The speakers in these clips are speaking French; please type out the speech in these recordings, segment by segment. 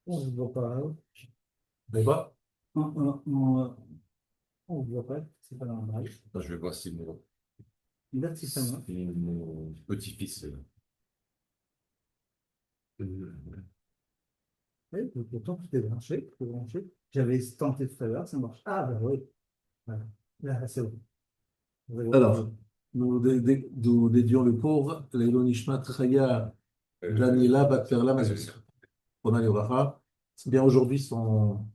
On ne voit pas. Hein. Débat? On ne voit pas. C'est pas normal. Je vais voir si Verticalement. mon petit-fils. Oui, pourtant, tout est branché. Tout est branché. J'avais tenté tout à l'heure, ça marche. Ah, ben oui. Voilà. Là, c'est bon. Alors, nous dédions le cours Leilou Nishmat Chaya Daniela Batferla Mazouzi. On a les bracha. C'est bien aujourd'hui son.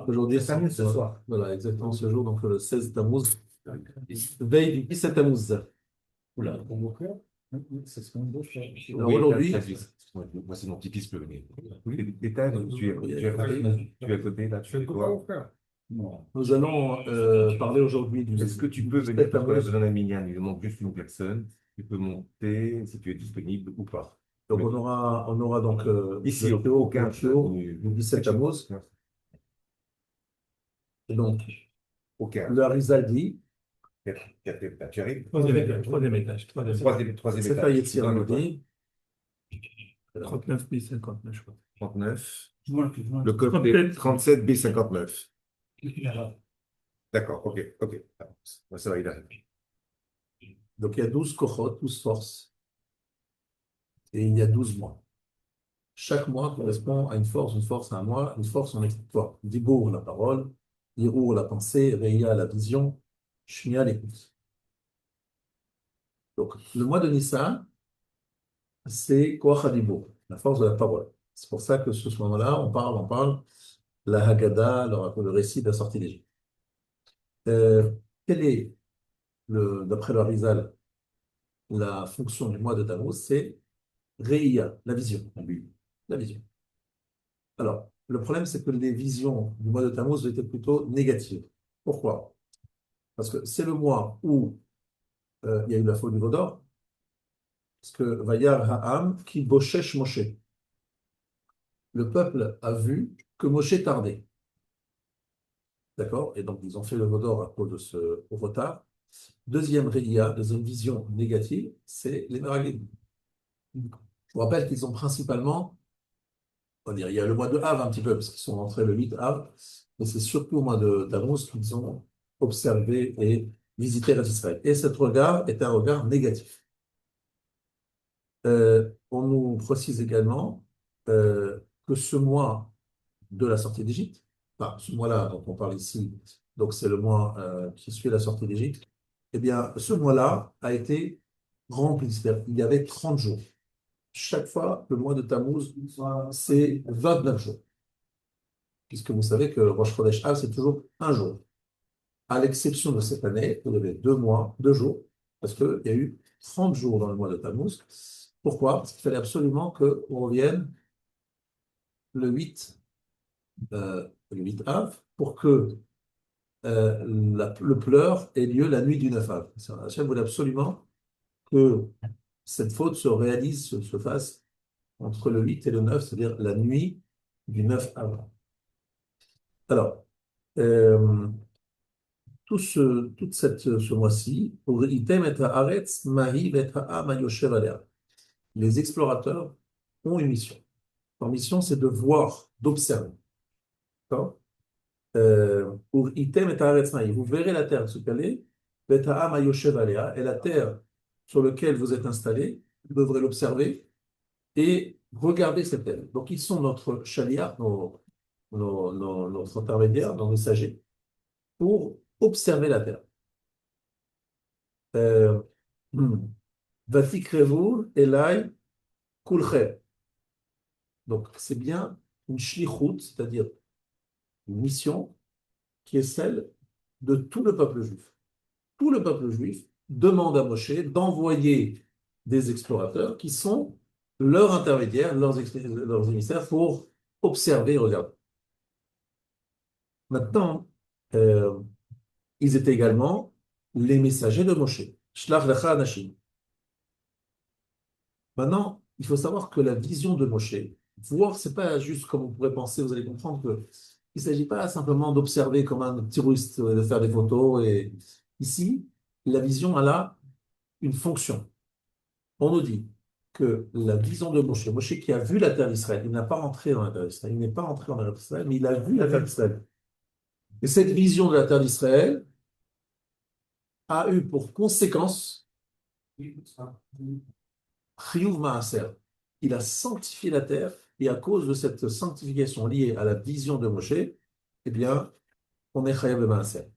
Aujourd'hui, Ça s'amuse ce soir. Voilà, exactement ce jour, donc le 16 Tammuz. Veille du 17 Tammuz. Oula, pour mon cœur, c'est ce qu'on veut faire. Alors aujourd'hui. Moi, c'est mon petit-fils peut venir. Oui. Tu es à côté, là, tu fais quoi? Non. Nous allons parler aujourd'hui du. Est-ce que tu peux venir parce qu'on a besoin d'un minyan? Il manque juste une personne. Tu peux monter si tu es disponible ou pas. Donc on aura donc Ici, le théo, aucun du 17 Tammuz. Et donc, Aucun. le Harizal dit. Tu arrives? Troisième étage. Troisième C'est étage. pas Yetzirah nous dit. 39 bis 59, je crois. 39. Moi, Le code est 37 B59. D'accord, ok. Ça va, il arrive. Donc il y a 12 kochot, 12 forces. Et il y a 12 mois. Chaque mois correspond à une force à un mois, une force en explitoire. Dibour, la parole, Yirour, la pensée, Reya, la vision, Shmia, l'écoute. Donc le mois de Nissan, c'est Koach HaDibour, la force de la parole. C'est pour ça que ce moment-là, on parle la Haggadah, le récit de la sortie d'Égypte. Quelle est, d'après le Harizal, la fonction du mois de Tammuz? C'est Reya, la vision. La vision. Alors, le problème, c'est que les visions du mois de Tammuz étaient plutôt négatives. Pourquoi? Parce que c'est le mois où il y a eu la faute du veau d'or, parce que Vayar Ha'am qui Boshesh Moshe. Le peuple a vu que Moshe tardait. D'accord? Et donc, ils ont fait le veau d'or à cause de ce retard. Deuxième réia, deuxième vision négative, c'est les Meraglim. Je vous rappelle qu'ils ont principalement, on va dire, il y a le mois de Av un petit peu, parce qu'ils sont rentrés le 8 Av, mais c'est surtout au mois de Tammuz qu'ils ont observé et visité Israël. Et ce regard est un regard négatif. On nous précise également que ce mois de la sortie d'Égypte, enfin, ce mois-là dont on parle ici, donc c'est le mois qui suit la sortie d'Égypte, eh bien, ce mois-là a été rempli, c'est-à-dire qu'il y avait 30 jours. Chaque fois, le mois de Tammuz, c'est 29 jours. Puisque vous savez que Rosh Chodesh Av, c'est toujours un jour. À l'exception de cette année, vous avez 2 mois, 2 jours, parce qu'il y a eu 30 jours dans le mois de Tammuz. Pourquoi? Parce qu'il fallait absolument qu'on revienne le 8 Av pour que le pleur ait lieu la nuit du 9 Av. Hachem voulait absolument que cette faute se réalise, se fasse entre le 8 et le 9, c'est-à-dire la nuit du 9 Av. Alors, ce mois-ci, les explorateurs ont une mission. Leur mission, c'est de voir, d'observer. D'accord? Vous verrez la terre sous calée, et la terre sur laquelle vous êtes installés, vous devrez l'observer et regarder cette terre. Donc, ils sont notre chaliar, notre intermédiaire, nos messagers, pour observer la terre. Vatikrevu elai kulchem. Donc, c'est bien une shlichut, c'est-à-dire une mission qui est celle de tout le peuple juif. Tout le peuple juif demande à Moshe d'envoyer des explorateurs qui sont leurs intermédiaires, leurs émissaires pour observer et regarder. Maintenant, ils étaient également les messagers de Moshe. Shlach lecha anashim. Maintenant, il faut savoir que la vision de Moshe, voir, c'est pas juste comme on pourrait penser, vous allez comprendre que il ne s'agit pas simplement d'observer comme un touriste, de faire des photos. Et ici, la vision, elle a une fonction. On nous dit que la vision de Moshe, Moshe qui a vu la terre d'Israël, il n'a pas rentré dans la terre d'Israël, il n'est pas rentré en terre d'Israël, mais il a vu la terre d'Israël. Et cette vision de la terre d'Israël a eu pour conséquence Chiyuv Maaser. Il a sanctifié la terre, et à cause de cette sanctification liée à la vision de Moshe, eh bien, on est Chayav Maaser.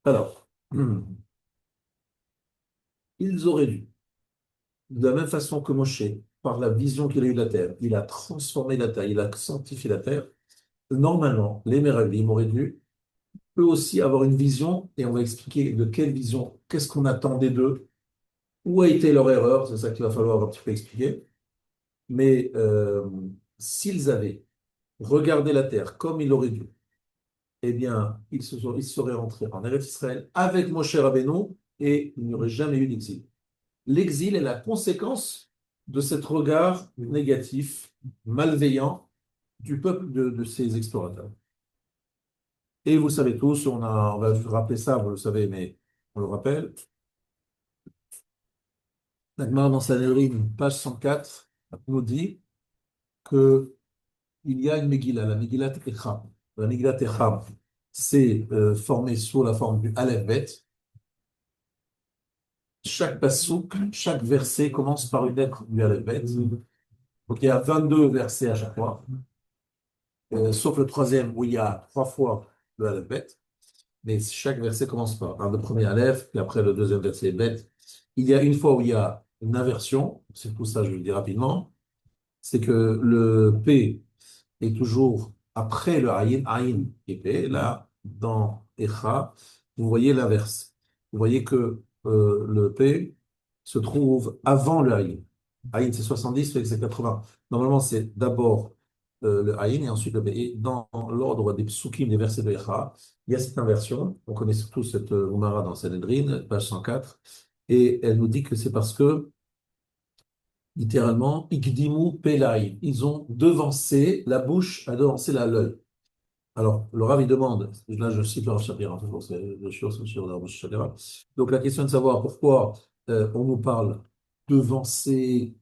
Alors, ils auraient dû, de la même façon que Moshe, par la vision qu'il a eue de la terre, il a transformé la terre, il a sanctifié la terre. Normalement, les Meraglim auraient dû eux aussi avoir une vision, et on va expliquer de quelle vision, qu'est-ce qu'on attendait d'eux, où a été leur erreur, c'est ça qu'il va falloir un petit peu expliquer. Mais s'ils avaient regardé la terre comme ils l'auraient dû, eh bien, ils seraient rentrés en Eretz Israël avec Moshe Rabbeinu et il n'y aurait jamais eu d'exil. L'exil est la conséquence de cet regard négatif, malveillant du peuple de ces explorateurs. Et vous le savez tous, on va rappeler ça, vous le savez, mais on le rappelle. La Gemara dans Sanhedrin, page 104, nous dit qu'il y a une Megillah, la Megillat Echam. La Megillat Echam, c'est formé sous la forme du Aleph Bet. Chaque passouk, chaque verset commence par une lettre du Aleph Bet. Donc il y a 22 versets à chaque fois, sauf le troisième où il y a 3 fois le Aleph Bet. Mais chaque verset commence par le premier Aleph, puis après le deuxième verset Bet. Il y a une fois où il y a une inversion, c'est pour ça que je vais le dire rapidement, c'est que le P est toujours après le Aïn, Aïn et P. Là, dans Echa, vous voyez l'inverse. Vous voyez que le P se trouve avant le Aïn. Aïn, c'est 70, P, c'est 80. Normalement, c'est d'abord le Aïn et ensuite le P. Et dans l'ordre des psukim, des versets de Echa, il y a cette inversion. On connaît surtout cette Umara dans Sanhedrin, page 104. Et elle nous dit que c'est parce que littéralement, Ikdimu Pelaï. Ils ont devancé, la bouche a devancé l'œil. Alors, le Rav, il demande, là je cite le Rav Shapira, c'est le shiur de Rav Shapira. Donc la question est de savoir pourquoi on nous parle devancer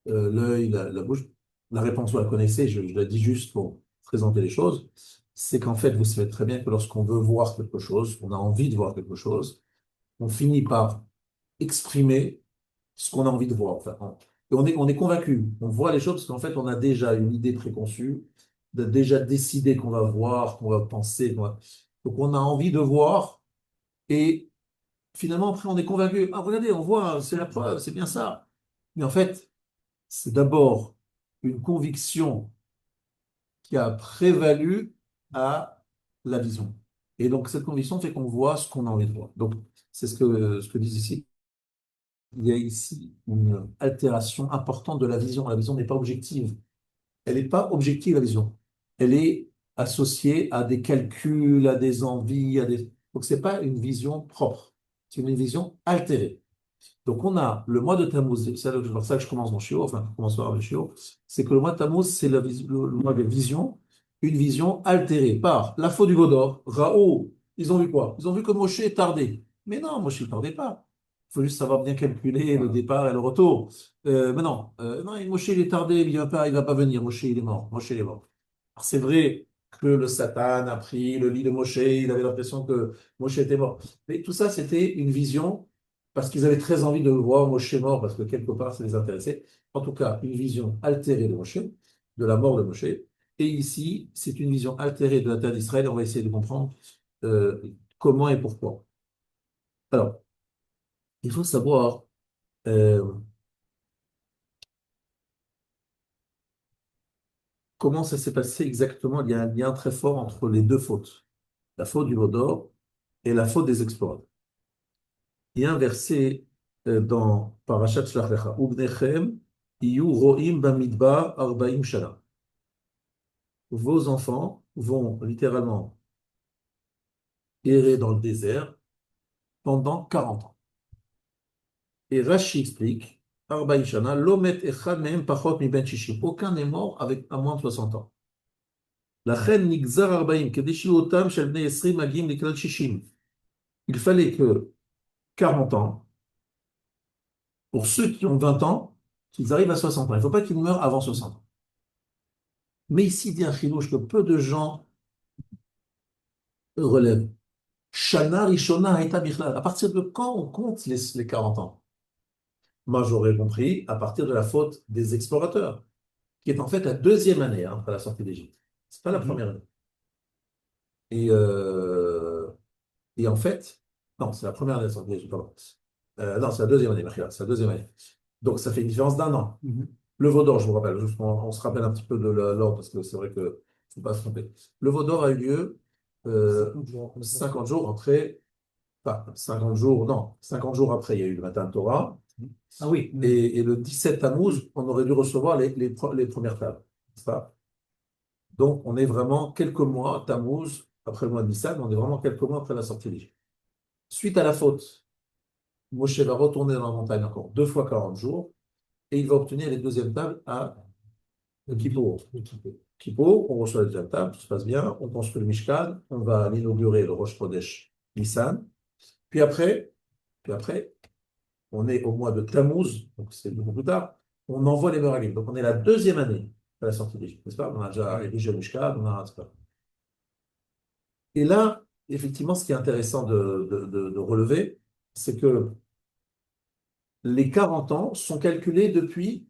l'œil, la bouche. La réponse, vous la connaissez, je la dis juste pour présenter les choses. C'est qu'en fait, vous savez très bien que lorsqu'on veut voir quelque chose, on a envie de voir quelque chose, on finit par exprimer ce qu'on a envie de voir. Enfin, et on est convaincu, on voit les choses parce qu'en fait, on a déjà une idée préconçue, déjà décidé qu'on va voir, qu'on va penser. Donc, on a envie de voir et finalement, après, on est convaincu. Ah, regardez, on voit, c'est la preuve, c'est bien ça. Mais en fait, c'est d'abord une conviction qui a prévalu à la vision. Et donc, cette conviction fait qu'on voit ce qu'on a envie de voir. Donc, c'est ce que disent ici. Il y a ici une altération importante de la vision. La vision n'est pas objective. Elle n'est pas objective, la vision. Elle est associée à des calculs, à des envies, Donc, ce n'est pas une vision propre. C'est une vision altérée. Donc, on a le mois de Tammuz, c'est pour ça que je commence mon shiur, enfin, je commence par le shiur, c'est que le mois de Tammuz, c'est le mois de vision, une vision altérée par la faute du Vaudor, Raoult. Ils ont vu quoi? Ils ont vu que Moshe est tardé. Mais non, Moshe ne tardait pas. Il faut juste savoir bien calculer le départ et le retour. Mais non, Moshe il est tardé, il ne va pas venir. Moshe il est mort. Moshe il est mort. Alors, c'est vrai que le Satan a pris le lit de Moshe, il avait l'impression que Moshe était mort. Mais tout ça, c'était une vision parce qu'ils avaient très envie de voir Moshe mort, parce que quelque part, ça les intéressait. En tout cas, une vision altérée de Moshe, de la mort de Moshe. Et ici, c'est une vision altérée de la terre d'Israël. On va essayer de comprendre comment et pourquoi. Alors, il faut savoir comment ça s'est passé exactement. Il y a un lien très fort entre les deux fautes, la faute du Vaudor et la faute des explorateurs. Il y a un verset dans Parashat Shlach Lecha, Ubnechem iyu ro'im bamidbar arba'im shana. Vos enfants vont littéralement errer dans le désert pendant 40 ans. Et Rashi explique, arba'im shana, lomet echad mehem pachot mi ben shishim. Aucun n'est mort avec à moins de 60 ans. Lachen nigzar arba'im, kedeshi otam shel bnei esrim agim liklal shishim. Il fallait que 40 ans pour ceux qui ont 20 ans, qu'ils arrivent à 60 ans. Il ne faut pas qu'ils meurent avant 60 ans. Mais ici, il dit un chidouche que peu de gens relèvent. Shana Rishona Haïta Bichlal. À partir de quand on compte les 40 ans? Moi, j'aurais compris à partir de la faute des explorateurs, qui est en fait la deuxième année après la sortie d'Égypte. C'est pas la première année. Et, euh, et en fait, non, c'est la première année de la sortie d'Égypte, pardon. Non, c'est la deuxième année, Maria, c'est la deuxième année. Donc, ça fait une différence d'un an. Le veau d'or, je vous rappelle, juste on se rappelle un petit peu de l'ordre, parce que c'est vrai que ne faut pas se tromper. Le veau d'or a eu lieu 50 jours après, enfin, 50 jours, non, 50 jours après, il y a eu le matin de Torah. Ah oui. Et le 17 Tammuz, on aurait dû recevoir les premières tables. N'est-ce pas? Donc, on est vraiment quelques mois, Tammuz, après le mois de Nissan, on est vraiment quelques mois après la sortie d'Égypte. Suite à la faute, Moshe va retourner dans la montagne encore 2 fois 40 jours, et il va obtenir les deuxièmes tables à Kippour. Kippour, on reçoit la deuxième table, tout se passe bien, on construit le Mishkan, on va l'inaugurer le Rosh Chodesh Nissan, puis après, on est au mois de Tammuz, donc c'est beaucoup plus tard, on envoie les Meraglim. Donc on est la deuxième année à la sortie d'Égypte, n'est-ce pas? On a déjà érigé le Mishkan, on a, n'est-ce pas? Et là, effectivement, ce qui est intéressant de relever, c'est que les 40 ans sont calculés depuis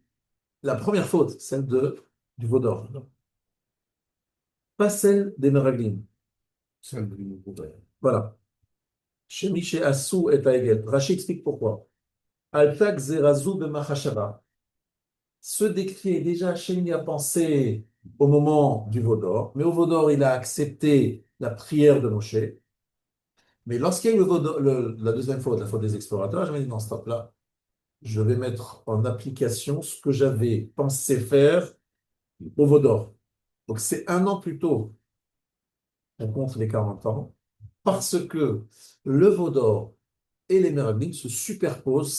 la première faute, celle du veau d'or, pas celle des Meraglim. Voilà. Chez Miché Assou et Taegel. Rashi explique pourquoi. Altak Zerazou de Mahashava. Ce décret, déjà, Hachem y a pensé au moment du veau d'or, mais au veau d'or, il a accepté la prière de Moshe. Mais lorsqu'il y a eu la deuxième faute, la faute des explorateurs, je me dit non, stop là, je vais mettre en application ce que j'avais pensé faire au veau d'or. Donc c'est un an plus tôt, on compte les 40 ans, parce que le veau d'or et les Meraglim se superposent,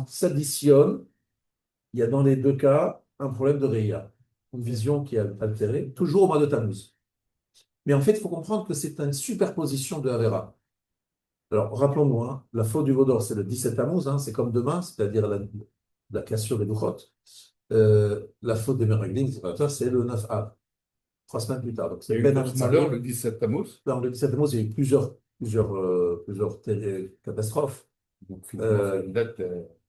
s'additionnent. Il y a dans les deux cas un problème de Réa, une vision qui est altérée, toujours au mois de Tammuz. Mais en fait, il faut comprendre que c'est une superposition de Avera. Alors, rappelons-nous, hein, la faute du veau d'or, c'est le 17 Tammuz, hein, c'est comme demain, c'est-à-dire la cassure des Luchot. La faute des Meraglim, c'est le 9 Av, 3 semaines plus tard. Donc, Il y a eu d'autres malheurs le 17 Tammuz. Dans le 17 Tammuz, il y a eu plusieurs catastrophes. Donc, finalement,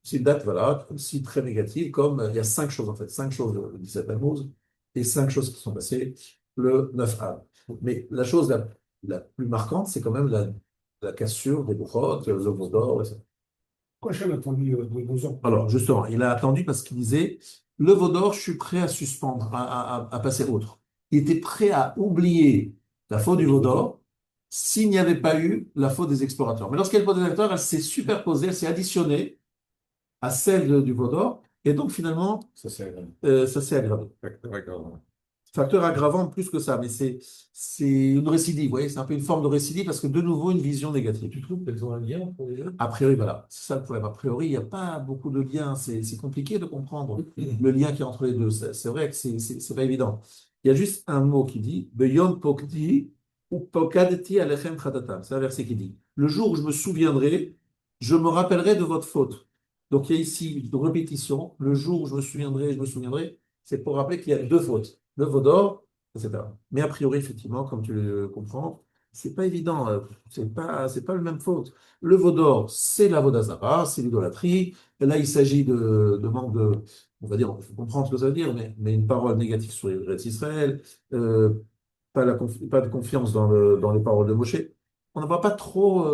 C'est une date, voilà, aussi très négative, comme il y a 5 choses en fait, 5 choses le 17 Tammuz et 5 choses qui sont passées le 9 Av. Mais la chose la plus marquante, c'est quand même la cassure des Bouchot, le veau d'or, etc. Pourquoi Hachem a attendu 2 ans? Alors, justement, il a attendu parce qu'il disait, le veau d'or, je suis prêt à suspendre, à passer autre. Il était prêt à oublier la faute du veau d'or s'il n'y avait pas eu la faute des explorateurs. Mais lorsqu'il y a la faute des explorateurs, elle s'est superposée, elle s'est additionnée à celle du veau d'or, et donc finalement, Ça, c'est ça s'est aggravé. agréable. Facteur aggravant plus que ça, mais c'est une récidive, vous voyez, c'est un peu une forme de récidive parce que de nouveau une vision négative. Tu trouves qu'elles ont un lien entre les deux? A priori, voilà, c'est ça le problème. A priori, il n'y a pas beaucoup de liens, c'est compliqué de comprendre le lien qui est entre les deux. C'est vrai que c'est pas évident. Il y a juste un mot qui dit Beyom Pokti ou Pokadeti Alechem Khatatam. C'est un verset qui dit le jour où je me souviendrai, je me rappellerai de votre faute. Donc il y a ici une répétition. Le jour où je me souviendrai, c'est pour rappeler qu'il y a 2 fautes. Le veau d'or, etc. Mais a priori, effectivement, comme tu le comprends, c'est pas évident, c'est pas le même faute. Le veau d'or, c'est la vodazara, c'est l'idolâtrie. Et là, il s'agit de manque de, on va dire, il faut comprendre ce que ça veut dire, mais une parole négative sur Israël, pas de confiance dans les paroles de Moshe. On ne voit pas trop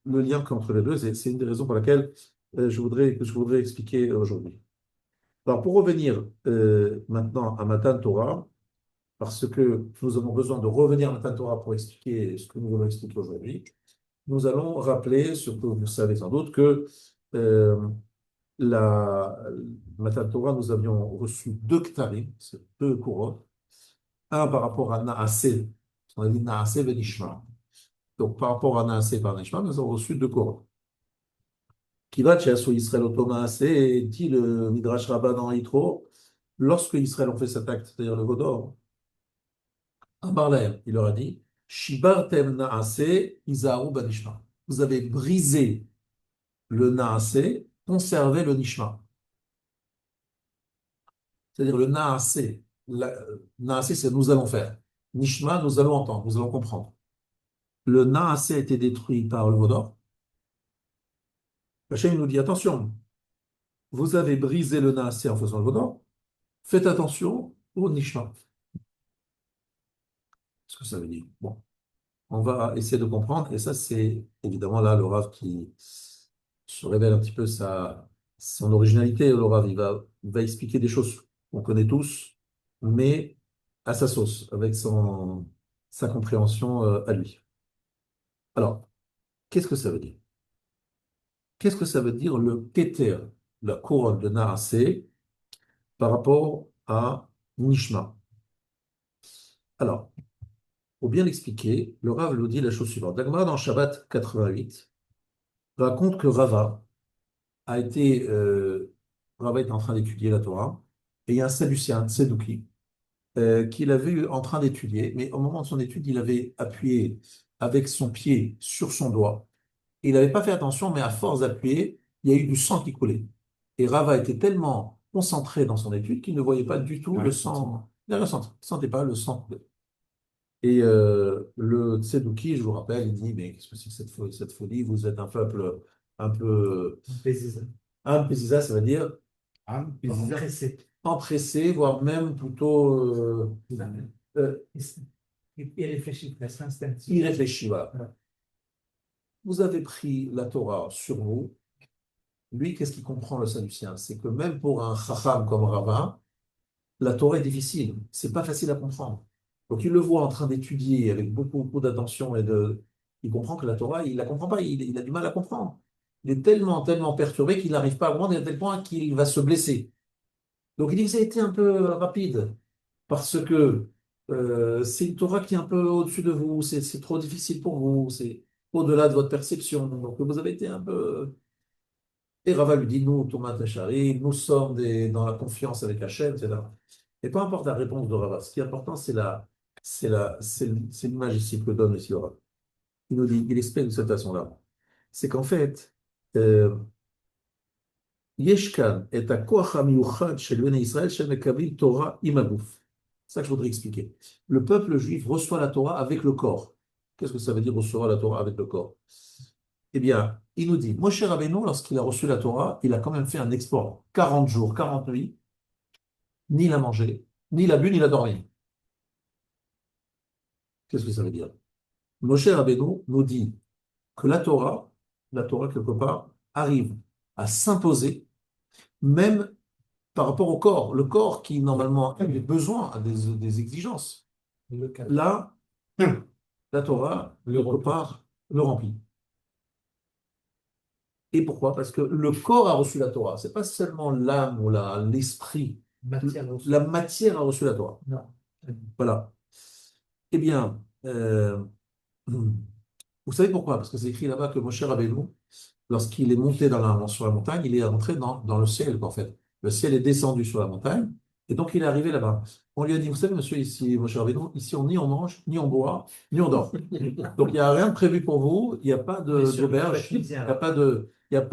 le lien qu'entre les deux. C'est une des raisons pour laquelle je voudrais expliquer aujourd'hui. Alors, pour revenir maintenant à Matan Torah, parce que nous avons besoin de revenir à Matan Torah pour expliquer ce que nous voulons expliquer aujourd'hui, nous allons rappeler, surtout vous savez sans doute, que la Matan Torah, nous avions reçu 2 ktarim, c'est 2 couronnes, un par rapport à Naasé, on a dit Naasé Venishma. Donc, par rapport à Naasé par Nishma, nous avons reçu 2 couronnes. Qui va chez Israël au Thomas et dit le Midrash Rabbah dans Yitro, lorsque Israël ont fait cet acte, c'est-à-dire le veau d'or, il leur a dit Shibartem Naase Izaru Banishma. Vous avez brisé le Naase conserver le nishma. C'est-à-dire le naasé. Naasé, c'est nous allons faire. Nishma, nous allons entendre, nous allons comprendre. Le naasé a été détruit par le Vaudor. Hachem nous dit attention, vous avez brisé le naasé en faisant le Vaudor. Faites attention au nishma. Ce que ça veut dire. Bon, on va essayer de comprendre. Et ça, c'est évidemment là le Rav qui se révèle un petit peu son originalité. Le Rav, il va expliquer des choses qu'on connaît tous, mais à sa sauce, avec sa compréhension à lui. Alors, qu'est-ce que ça veut dire? Qu'est-ce que ça veut dire le Keter, la couronne de Naasé, par rapport à Nishma? Alors, pour bien l'expliquer, le Rav nous dit la chose suivante. La Gemara dans Shabbat 88 raconte que Rava était en train d'étudier la Torah, et il y a un Sadducéen, Sedouki, qu'il avait eu en train d'étudier, mais au moment de son étude, il avait appuyé avec son pied sur son doigt. Il n'avait pas fait attention, mais à force d'appuyer, il y a eu du sang qui coulait. Et Rava était tellement concentré dans son étude qu'il ne voyait pas du tout le sang. Il ne sentait pas le sang couler. Et le Tsedouki, je vous rappelle, il dit, mais qu'est-ce que c'est que cette folie? Vous êtes un peuple un peu... Pézisa, ça veut dire empressé, voire même plutôt irréfléchi. Voilà. Vous avez pris la Torah sur vous. Lui, qu'est-ce qu'il comprend, le Sadducéen? C'est que même pour un chacham comme Rava, la Torah est difficile. C'est pas facile à comprendre. Donc il le voit en train d'étudier avec beaucoup, beaucoup d'attention il comprend que la Torah, il la comprend pas. Il a du mal à comprendre. Il est tellement, tellement perturbé qu'il n'arrive pas à comprendre, à tel point qu'il va se blesser. Donc il dit que ça a été un peu rapide parce que c'est une Torah qui est un peu au-dessus de vous. C'est trop difficile pour vous. C'est au-delà de votre perception. Donc vous avez été un peu. Et Rava lui dit, nous, Thomas Tachari, nous sommes dans la confiance avec Hachem, etc. Et peu importe la réponse de Rava, ce qui est important, c'est l'image ici que donne ici le Rav. Il nous dit, il explique de cette façon-là. C'est qu'en fait, Yeshkan est à Koach HaMiuchad chez le Israël, chez Mekabil Torah Imagouf. C'est ça que je voudrais expliquer. Le peuple juif reçoit la Torah avec le corps. Qu'est-ce que ça veut dire recevoir la Torah avec le corps? Eh bien, il nous dit, Moshe Rabbeinu, lorsqu'il a reçu la Torah, il a quand même fait un export 40 jours, 40 nuits, ni il a mangé, ni il a bu, ni il a dormi. Qu'est-ce que ça veut dire? Moshe Rabbeinu nous dit que la Torah quelque part, arrive à s'imposer, même par rapport au corps. Le corps qui, normalement, a des besoins, a des exigences. Là, la Torah, quelque part, le remplit. Et pourquoi? Parce que le corps a reçu la Torah. Ce n'est pas seulement l'âme ou l'esprit. La matière a reçu la Torah. Non. Voilà. Eh bien, vous savez pourquoi? Parce que c'est écrit là-bas que Moshe Rabbeinu, lorsqu'il est monté sur la montagne, il est rentré dans le ciel, en fait. Le ciel est descendu sur la montagne, et donc il est arrivé là-bas. On lui a dit, vous savez, monsieur, ici, Moshe Rabbeinu, ici, ni on mange, ni on boit, ni on dort. Donc il n'y a rien de prévu pour vous, il n'y a pas d'auberge, il n'y a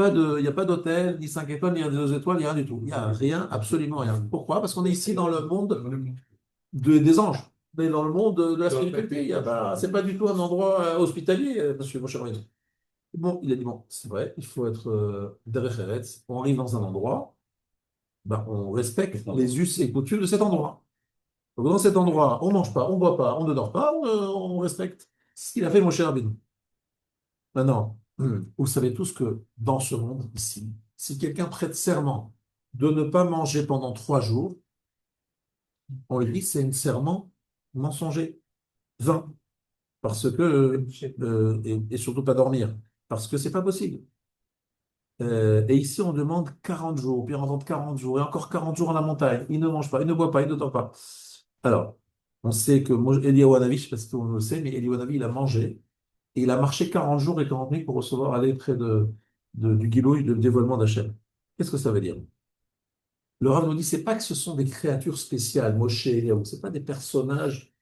pas d'hôtel, ni 5 étoiles, ni 2 étoiles, ni rien du tout. Il n'y a rien, absolument rien. Pourquoi? Parce qu'on est ici dans le monde des anges. Mais dans le monde de la spiritualité, c'est pas du tout un endroit hospitalier, monsieur Moshe Rabbeinu. Bon, il a dit, bon, c'est vrai, il faut être derech eretz. On arrive dans un endroit, on respecte les us et coutumes de cet endroit. Donc dans cet endroit, on ne mange pas, on ne boit pas, on ne dort pas, on respecte. C'est ce qu'il a fait Moshe Rabbeinu. Maintenant, vous savez tous que dans ce monde ici, si quelqu'un prête serment de ne pas manger pendant 3 jours, on lui dit que c'est un serment mensonger, vain, parce que et surtout pas dormir, parce que c'est pas possible. Et ici, on demande 40 jours, puis on demande 40 jours, et encore 40 jours à la montagne. Il ne mange pas, il ne boit pas, il ne dort pas. Alors, on sait que Eliyahu Hanavi, je ne sais pas si on le sait, mais Eliyahu Hanavi, il a mangé, et il a marché 40 jours et 40 nuits pour aller près du Gilouï, du dévoilement d'Hachem. Qu'est-ce que ça veut dire? Le Rav nous dit, c'est pas que ce sont des créatures spéciales, Moshe et Eliyahu, c'est pas des personnages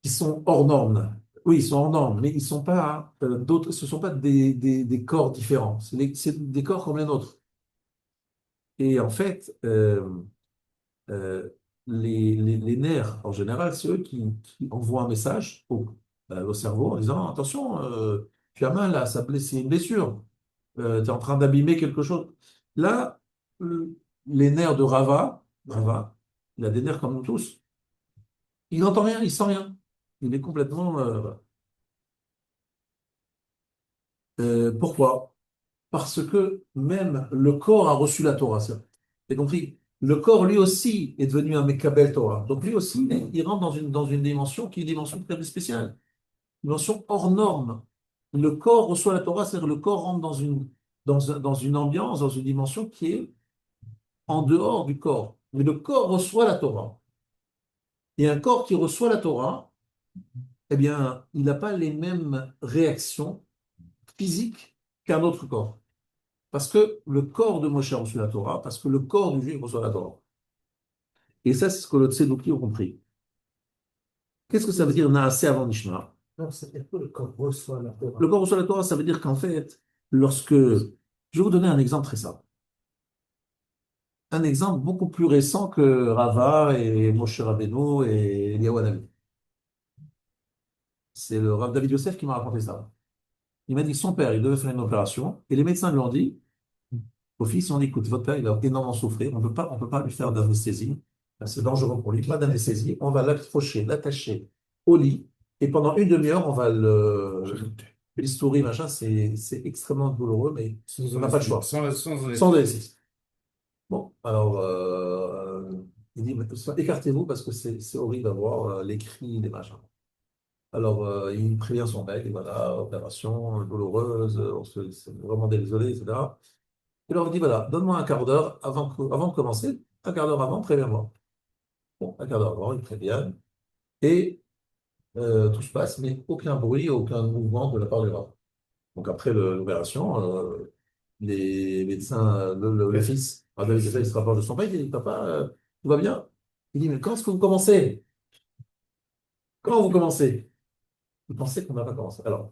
qui sont hors normes. Oui, ils sont hors normes, mais ils sont pas d'autres, ce ne sont pas des corps différents. C'est des corps comme les nôtres. Et en fait, les nerfs, en général, c'est eux qui envoient un message au cerveau en disant, attention, tu as mal là, c'est une blessure. Tu es en train d'abîmer quelque chose. Là, les nerfs de Rava, il a des nerfs comme nous tous. Il n'entend rien, il sent rien. Il est complètement. Pourquoi? Parce que même le corps a reçu la Torah. Vous avez compris? Le corps, lui aussi, est devenu un Mekabel Torah. Donc lui aussi, il rentre dans une dimension qui est une dimension très spéciale. Une dimension hors norme. Le corps reçoit la Torah, c'est-à-dire le corps rentre dans une ambiance, dans une dimension qui est en dehors du corps. Mais le corps reçoit la Torah. Et un corps qui reçoit la Torah, eh bien, il n'a pas les mêmes réactions physiques qu'un autre corps. Parce que le corps de Moshe a reçu la Torah, parce que le corps du juif reçoit la Torah. Et ça, c'est ce que le Tzedouki a compris. Qu'est-ce que ça veut dire Naaseh avant Nishma? Non, c'est-à-dire que le corps reçoit la Torah. Le corps reçoit la Torah, ça veut dire qu'en fait, lorsque. Je vais vous donner un exemple très simple. Un exemple beaucoup plus récent que Rava et Moshe Rabbeinu et Eliyahu Hanavi. C'est le Rav David Yosef qui m'a raconté ça. Il m'a dit que son père, il devait faire une opération, et les médecins lui ont dit, au fils, ils ont dit, écoute, votre père, il va énormément souffrir, on peut pas lui faire d'anesthésie, c'est dangereux pour lui, pas d'anesthésie, on va l'accrocher, l'attacher au lit, et pendant une demi-heure, on va l'historier, machin, c'est extrêmement douloureux, mais on n'a pas le choix. Sans anesthésie. Bon, alors, il dit, écartez-vous parce que c'est horrible d'avoir les cris, les machins. Alors, il prévient son mec, et voilà, opération douloureuse, c'est vraiment désolé, etc. Il leur dit, voilà, donne-moi un quart d'heure avant de commencer, un quart d'heure avant, préviens-moi. Bon, un quart d'heure avant, il prévient, et tout se passe, mais aucun bruit, aucun mouvement de la part du rat. Donc, après l'opération, les médecins, le fils, il se rapproche de son père, il dit, papa, tout va bien? Il dit, mais quand est-ce que vous commencez? Quand vous commencez? Il pensait qu'on n'a pas commencé. Alors,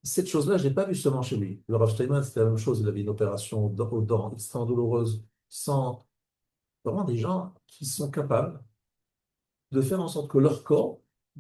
cette chose-là, je n'ai pas vu seulement chez lui. Le Rav Steinman, c'était la même chose. Il avait une opération aux dents extrêmement douloureuse, sans vraiment des gens qui sont capables de faire en sorte que leur corps,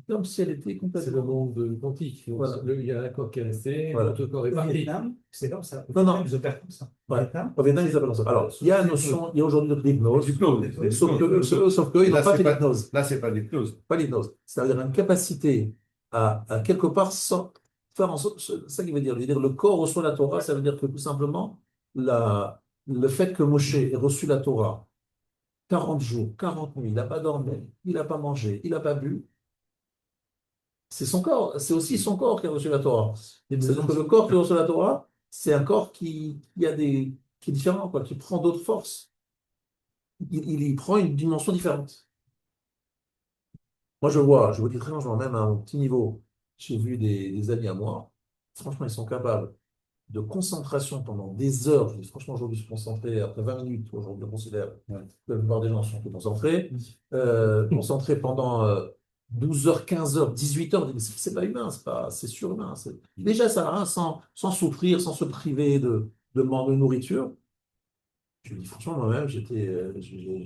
comme si elle était C'est le complètement. monde quantique. Voilà. Il y a un corps qui est resté, Voilà. l'autre corps est Au parti. Vietnam, c'est comme ça. Au Non, non. Vietnam, ils opèrent comme ça. Au Ouais. Vietnam, Au Vietnam, ils appellent ça. Alors, il y a une notion, il y a aujourd'hui de l'hypnose. L'hypnose. Sauf qu'eux, ils n'ont Là, pas c'est fait pas- d'hypnose. Là, c'est pas l'hypnose. Pas l'hypnose. C'est-à-dire une capacité à quelque part faire en sorte. C'est ça qui veut dire. Je veux dire, le corps reçoit la Torah, ça veut dire que tout simplement, le fait que Moshe ait reçu la Torah 40 jours, 40 nuits, il n'a pas dormi, il n'a pas mangé, il n'a pas bu, c'est son corps, c'est aussi son corps qui a reçu la Torah. C'est-à-dire que le corps qui reçoit la Torah, c'est un corps qui est différent, quoi, qui prend d'autres forces. Il prend une dimension différente. Moi, je vous dis très franchement, même à un petit niveau, j'ai vu des amis à moi, franchement, ils sont capables de concentration pendant des heures. Je dis, franchement, aujourd'hui, je suis concentré après 20 minutes. Aujourd'hui, on considère que la plupart des gens sont plus concentrés. Concentrés pendant 12 heures, 15 heures, 18 heures. C'est pas humain, c'est surhumain. Déjà, ça, hein, sans souffrir, sans se priver de nourriture. Je dis, franchement, moi-même, j'ai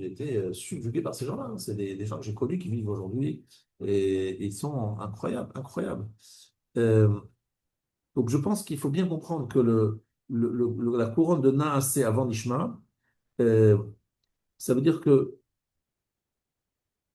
été subjugué par ces gens-là, hein. C'est des gens que j'ai connus qui vivent aujourd'hui et ils sont incroyables, incroyables. Euh, donc, je pense qu'il faut bien comprendre que la couronne de Naasé avant Nishma, euh, ça veut dire que,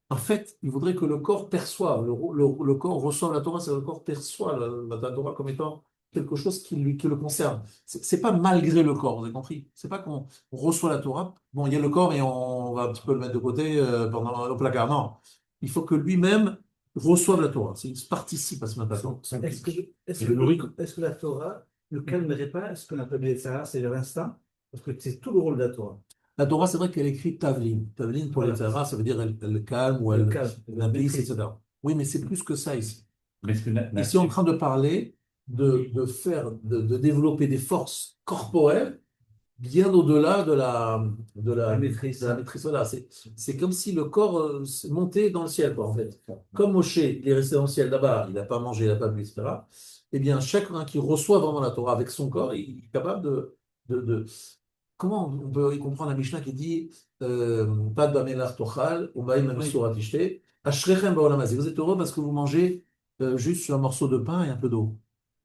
en fait, il voudrait que le corps perçoive, le corps reçoit la Torah, c'est le corps perçoit la Torah comme étant quelque chose qui le concerne. C'est pas malgré le corps, vous avez compris? C'est pas qu'on reçoit la Torah, bon, il y a le corps et on va un petit peu le mettre de côté pendant le placard. Non, il faut que lui-même reçoive la Torah. Il participe à ce matin. Est-ce que la Torah ne calmerait pas ce qu'on appelle les Tzara, c'est l'instant? Parce que c'est tout le rôle de la Torah. La Torah, c'est vrai qu'elle écrit Tavlin. Tavlin, pour les Tzara, ça veut dire elle calme ou elle apaise, etc. Oui, mais c'est plus que ça ici. Ici, on est en train de parler de développer des forces corporelles bien au-delà de la maîtrise. Voilà, c'est comme si le corps montait dans le ciel, quoi, en fait. Comme Moshe, il est resté dans le ciel là-bas, il n'a pas mangé, il n'a pas bu, etc. Eh bien, chacun qui reçoit vraiment la Torah avec son corps, il est capable comment on peut y comprendre la Mishnah qui dit Pad bamelach tochal, ou ma'im amisura tishte, ashrechem ba'olam hazeh. Vous êtes heureux parce que vous mangez juste un morceau de pain et un peu d'eau.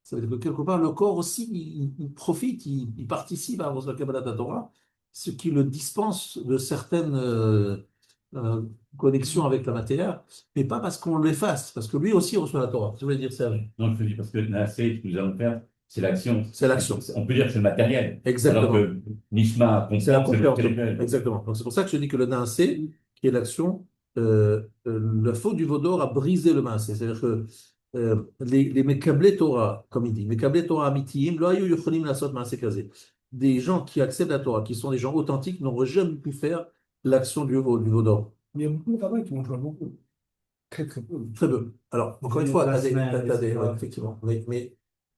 Ça veut dire que quelque part, le corps aussi, il profite, il participe à la Kabbalat Torah, ce qui le dispense de certaines euh, connexions avec la matière, mais pas parce qu'on l'efface, parce que lui aussi reçoit la Torah. Je voulais dire ça. Non, je te dis parce que Naasé, ce que nous allons faire, c'est l'action. C'est l'action. On peut dire que c'est le matériel. Exactement. Alors que Nishma, C'est la comprendre, c'est le compréhension. spirituel. Exactement. Donc c'est pour ça que je dis que le Naasé, qui est l'action, la faute du Vaudor a brisé le Naasé. C'est-à-dire que les Mekablé Torah, comme il dit, Mekablé Torah Amitiyim, lo hayu yocholim lasot Naasé kazé. Des gens qui acceptent la Torah, qui sont des gens authentiques, n'auraient jamais pu faire l'action du Vaudor. Mais il y a beaucoup de travail qui mangent beaucoup. Très, très peu. Très peu. Alors, encore une fois, ouais, effectivement. Mais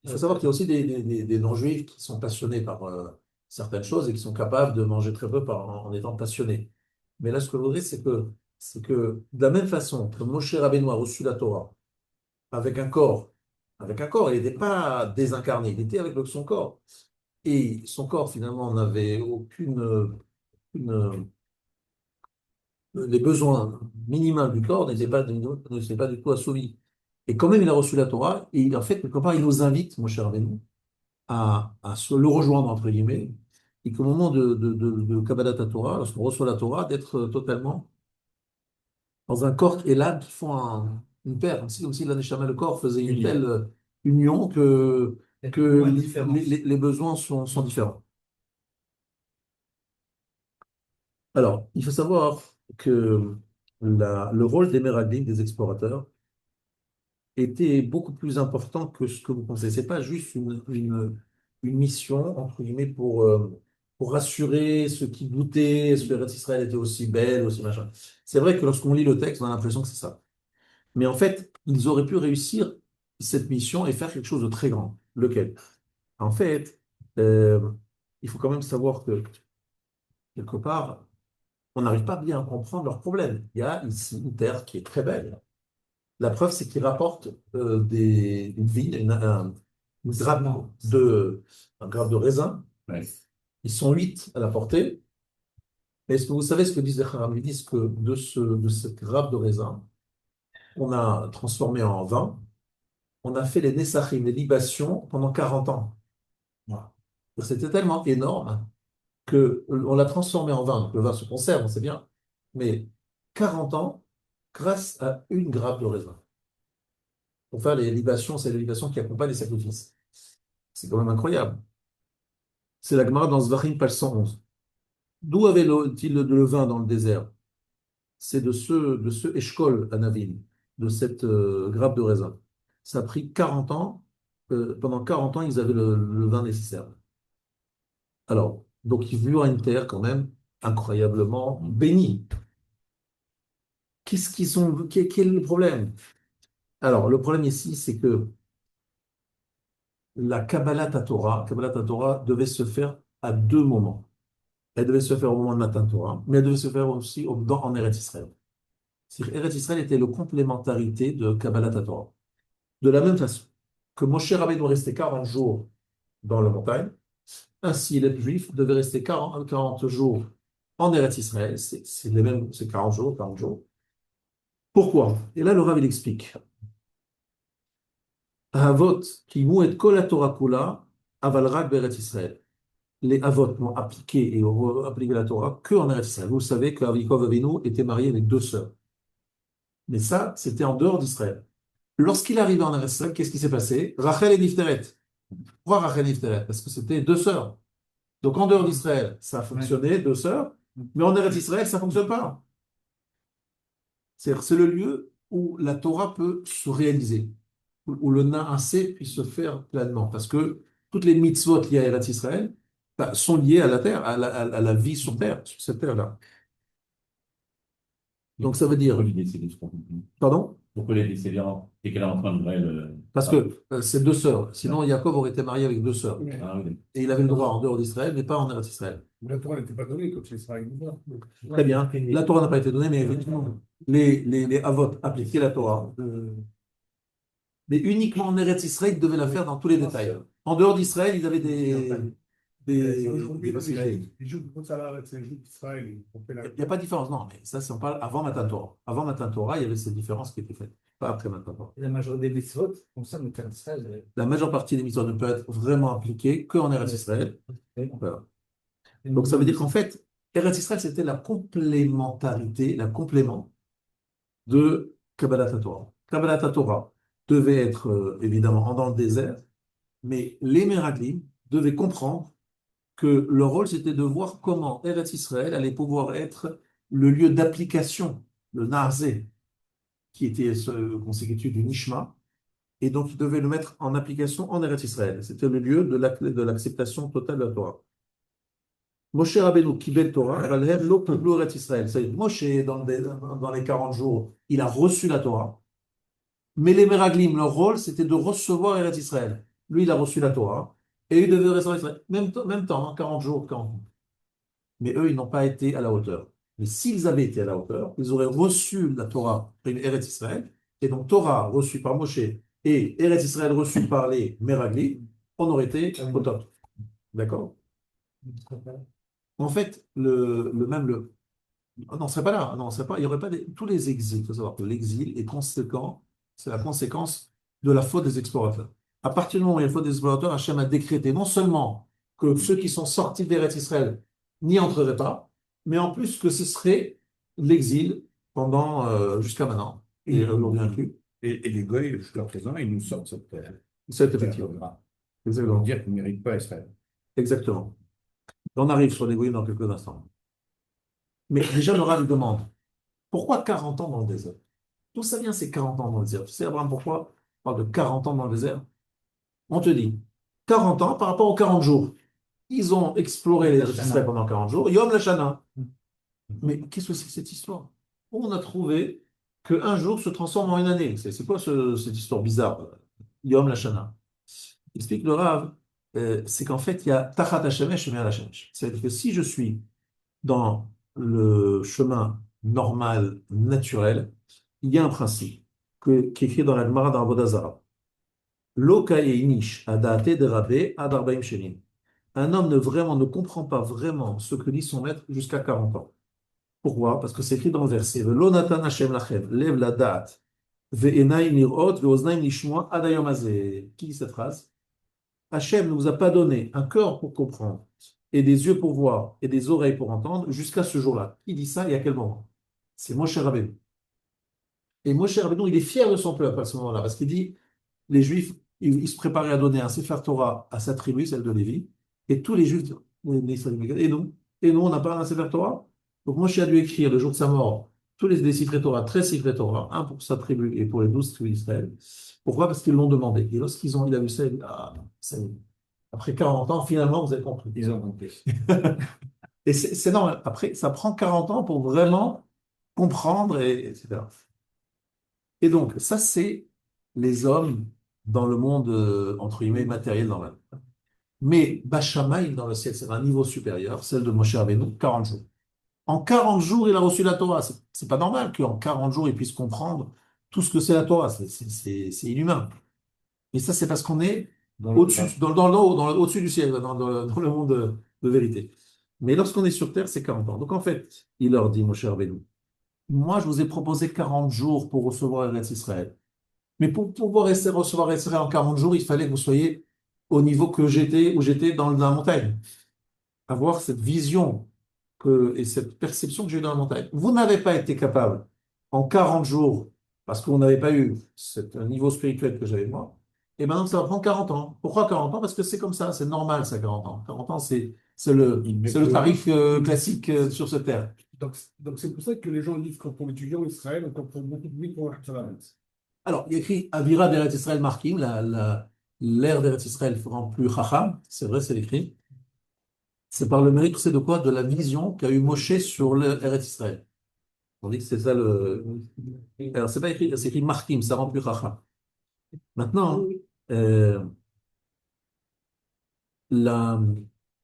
il faut savoir qu'il y a aussi des non-juifs qui sont passionnés par certaines choses et qui sont capables de manger très peu en étant passionnés. Mais là, ce que je voudrais, c'est que de la même façon que Moshe Rabbeinu a reçu la Torah avec un corps, il n'était pas désincarné, il était avec son corps. Et son corps, finalement, n'avait les besoins minimaux du corps n'étaient pas du tout assouvis. Et quand même, il a reçu la Torah, et en fait, quelque part, il nous invite, mon cher Rabbeinu, à le rejoindre, entre guillemets, et qu'au moment de Kabbalat Torah, lorsqu'on reçoit la Torah, d'être totalement dans un corps et l'âme qui font une paire, comme si l'Aneshama, le corps, faisait une telle union que les besoins sont différents. Alors, il faut savoir que le rôle des Meraglim, des explorateurs, était beaucoup plus important que ce que vous pensez. Ce n'est pas juste une mission, entre guillemets, pour rassurer ceux qui doutaient, est-ce que Eretz Israël était aussi belle, aussi machin. C'est vrai que lorsqu'on lit le texte, on a l'impression que c'est ça. Mais en fait, ils auraient pu réussir cette mission et faire quelque chose de très grand. Lequel? En fait, il faut quand même savoir que, quelque part, on n'arrive pas bien à comprendre leurs problèmes. Il y a ici une terre qui est très belle. La preuve, c'est qu'ils rapportent une vigne, un grappe de raisin. Ouais. Ils sont 8 à la portée. Mais est-ce que vous savez ce que disent les Haram? Ils disent que de cette grappe de raisin, on a transformé en vin, on a fait les Nessachim, les libations, pendant 40 ans. Voilà. C'était tellement énorme qu'on l'a transformé en vin. Donc le vin se conserve, on sait bien. Mais 40 ans, grâce à une grappe de raisin. Pour faire les libations, c'est les libations qui accompagnent les sacrifices. C'est quand même incroyable. C'est la Gemara dans Zvachim, page 111. D'où avait-il le vin dans le désert? C'est de ce Eshkol à Navin, de cette grappe de raisin. Ça a pris 40 ans. Pendant 40 ans, ils avaient le vin nécessaire. Alors, donc ils vivent à une terre quand même incroyablement bénie. Quel est le problème? Alors, le problème ici, c'est que la Kabbalat Torah devait se faire à deux moments. Elle devait se faire au moment de Matan Torah, mais elle devait se faire aussi en Eretz Israël. Eretz Israël était la complémentarité de Kabbalat Torah. De la même façon que Moshe Rabbeinu restait 40 jours dans la montagne, ainsi les Juifs devaient rester 40 jours en Eretz Israël. C'est 40 jours, 40 jours. Pourquoi? Et là, le Rav, il explique. Avot qui vont être kol Torah kula aval rak be'Eretz Israël. Les Avot m'ont appliqué et ont appliqué la Torah que en Eretz Israël. Vous savez qu'Avikov Avinu était marié avec 2 sœurs. Mais ça, c'était en dehors d'Israël. Lorsqu'il arrive en Eretz Israël, qu'est-ce qui s'est passé? Rachel et Nifteret. Pourquoi Rachel et Nifteret? Parce que c'était 2 sœurs. Donc en dehors d'Israël, ça a fonctionné, 2 sœurs, mais en Eretz Israël, ça ne fonctionne pas. C'est le lieu où la Torah peut se réaliser, où le Naasé puisse se faire pleinement. Parce que toutes les mitzvot liées à Eretz Israël sont liées à la terre, à la vie sur terre, sur cette terre-là. Donc ça veut dire. Pourquoi les décédés, je comprends pas. Pardon? Pourquoi les décédants et qu'elle est en train de Noël Parce que c'est 2 sœurs. Sinon, Jacob aurait été marié avec 2 sœurs. Ah oui. Et il avait le droit en dehors d'Israël, mais pas en Eretz Israël. La Torah n'était pas donnée quand il sera avec nous. Très bien. La Torah n'a pas été donnée, mais effectivement, les Avot appliquaient la Torah. Mais uniquement en Eretz Israël, ils devaient la faire dans tous les détails. En dehors d'Israël, ils avaient des possibilités. Les jours de Salah, c'est les jours d'Israël. Il n'y a pas de différence, non, mais ça, c'est on parle avant Matan Torah. Avant Matan Torah, il y avait cette différence qui était faite, pas après Matan Torah. La majorité des mitzvot, comme ça, nous ça. La majeure partie des mitzvot ne peut être vraiment appliquée qu'en Eretz Israël. Voilà. Donc ça veut dire qu'en fait, Eretz Israël, c'était la complémentarité, la complément de Kabbalat Torah. Kabbalat Torah devait être évidemment dans le désert, mais les Meraglim devaient comprendre que leur rôle, c'était de voir comment Eretz Israël allait pouvoir être le lieu d'application, le Narzé, qui était constitué du Nishma, et donc ils devaient le mettre en application en Eretz Israël. C'était le lieu de l'acceptation totale de la Torah. Moshe Rabbeinu Kibel Torah, Ralhem Lo Kiblu Eretz Israël. C'est-à-dire, Moshe, dans les 40 jours, il a reçu la Torah, mais les Meraglim, leur rôle, c'était de recevoir Eretz Israël. Lui, il a reçu la Torah, et il devait recevoir Israël. Même temps, hein, 40 jours, 40. Mais eux, ils n'ont pas été à la hauteur. Mais s'ils avaient été à la hauteur, ils auraient reçu la Torah, une Eretz Israël, et donc Torah reçue par Moshe et Eretz Israël reçue par les Meraglim, on aurait été au top. D'accord? En fait, non, on ne serait pas là. Non, on serait pas, il n'y aurait pas tous les exils. Il faut savoir que l'exil est conséquent, c'est la conséquence de la faute des explorateurs. À partir du moment où il y a la faute des explorateurs, Hachem a décrété non seulement que ceux qui sont sortis d'Eretz Israël n'y entreraient pas, mais en plus que ce serait l'exil pendant jusqu'à maintenant, et aujourd'hui inclus. Et les Goïs, jusqu'à présent, ils nous sortent cette terre. C'est effectivement. Ils vont dire qu'ils ne méritent pas Israël. Exactement. On arrive sur les Goïs dans quelques instants. Mais déjà, le Rav demande, pourquoi 40 ans dans le désert? D'où ça vient ces 40 ans dans le désert? Tu sais, Abraham, pourquoi on parle de 40 ans dans le désert? On te dit, 40 ans par rapport aux 40 jours. Ils ont exploré les Israël pendant 40 jours. Yom Lashana. Mais qu'est-ce que c'est que cette histoire? On a trouvé qu'un jour se transforme en une année. C'est quoi cette histoire bizarre? Yom Lashana. Explique le Rav, c'est qu'en fait, il y a Tachat Hashemesh et Me'al Hashemesh. C'est-à-dire que si je suis dans le chemin normal, naturel, il y a un principe qui est écrit dans la Gemara d'Avodah Zarah. Lo ka'einish adate derabe ad 40 shenim. Un homme ne comprend pas vraiment ce que dit son maître jusqu'à 40 ans. Pourquoi? Parce que c'est écrit dans le verset Lo natan Hashem lachem lev ladat ve'enayim lirot ve'oznaim lishmoa ad hayom hazeh. Qui dit cette phrase? Hachem ne vous a pas donné un cœur pour comprendre, et des yeux pour voir, et des oreilles pour entendre, jusqu'à ce jour-là. Qui dit ça et à quel moment? C'est Moshe Rabbeinu. Et Moshe Rabbeinu, il est fier de son peuple à ce moment-là, parce qu'il dit, les Juifs, ils se préparaient à donner un Sefer Torah à sa tribu, celle de Lévi, et tous les Juifs disent, et nous, on n'a pas un Sefer Torah? Donc Moshe a dû écrire, le jour de sa mort, tous les Sifrei Torah, 13 Sifrei Torah, un pour sa tribu et pour les 12 tribus d'Israël. Pourquoi? Parce qu'ils l'ont demandé. Et il a vu ça, il dit, ah, ça y est. Après 40 ans, finalement, vous avez compris. Ils ont compris. Et c'est normal. Après, ça prend 40 ans pour vraiment comprendre, etc. Et donc, ça, c'est les hommes dans le monde, entre guillemets, matériel normal. Mais Bachamaï, dans le ciel, c'est un niveau supérieur, celle de Moshe Rabbeinu, 40 jours. En 40 jours, il a reçu la Torah. C'est pas normal qu'en 40 jours, il puisse comprendre tout ce que c'est la Torah. C'est inhumain. Mais ça, c'est parce qu'on est au-dessus, au-dessus du ciel, dans le monde de vérité. Mais lorsqu'on est sur terre, c'est 40 ans. Donc en fait, il leur dit, Moshe Rabbeinu, moi, je vous ai proposé 40 jours pour recevoir Eretz Israël. Mais pour pouvoir recevoir Eretz Israël en 40 jours, il fallait que vous soyez au niveau où j'étais dans la montagne. Avoir cette vision et cette perception que j'ai eu dans la montagne. Vous n'avez pas été capable en 40 jours, parce que vous n'avez pas eu un niveau spirituel que j'avais moi, et maintenant ça va prendre 40 ans. Pourquoi 40 ans? Parce que c'est comme ça, c'est normal ça, 40 ans. 40 ans, c'est le tarif classique sur cette terre. Donc c'est pour ça que les gens disent quand on étudie en Israël, on comprend beaucoup de vite pour Salah. Alors, il y a écrit Avira d'Eretz Israël Markim, l'ère d'Eretz Israël rend plus Chacham, c'est vrai, c'est écrit. C'est par le mérite, c'est de quoi? De la vision qu'a eu Moshe sur l'Eretz Israël. On dit que c'est ça le. Alors, c'est pas écrit, c'est écrit Markim, ça rend plus Chacham. Maintenant,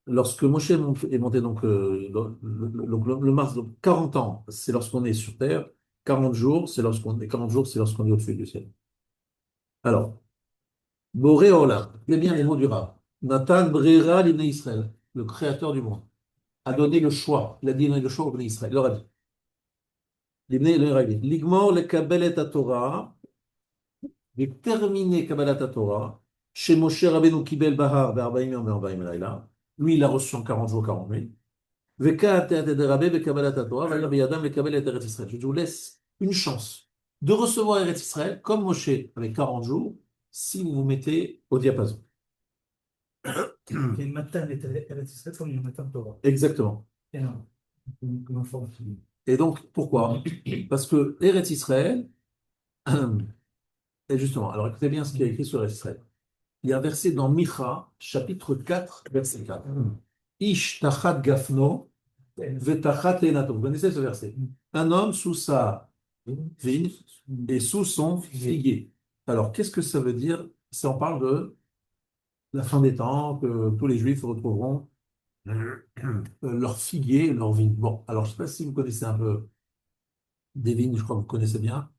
lorsque Moshe est monté, donc, le Mars, donc 40 ans, c'est lorsqu'on est sur terre, 40 jours, c'est lorsqu'on est au-dessus du ciel. Alors, Boré Olam, c'est bien les mots du Rav. Nathan Brera l'Ibné Israël. le créateur du monde, a donné le choix. Il a donné le choix au Bnei Israël. Il leur a dit. Il leur a dit. Ligmor le Kabbalet Torah, de terminer Kabbalat Torah, chez Moshe Rabbeinu Kibel Bahar, Be'arbaim Yom Be'arbaim Laila. Lui, il a reçu en 40 jours, 40 nuits. Je vous laisse une chance de recevoir Eretz Israël comme Moshe avec 40 jours si vous vous mettez au diapason. Qui est une matin, elle est comme une matin Torah. Exactement. Énorme. Une forme. Et donc, pourquoi? Parce que Eretz Israël, et justement, alors écoutez bien ce qu'il y a écrit sur Eretz Israël. Il y a un verset dans Micha, chapitre 4, verset 4. Ish tachat gafno, vetachat lenato. Vous connaissez ce verset? Un homme sous sa vigne et sous son figuier. Alors, qu'est-ce que ça veut dire? Ça, on parle de la fin des temps, que tous les Juifs retrouveront leur figuier et leur vigne. Bon, alors je ne sais pas si vous connaissez un peu des vignes, je crois que vous connaissez bien.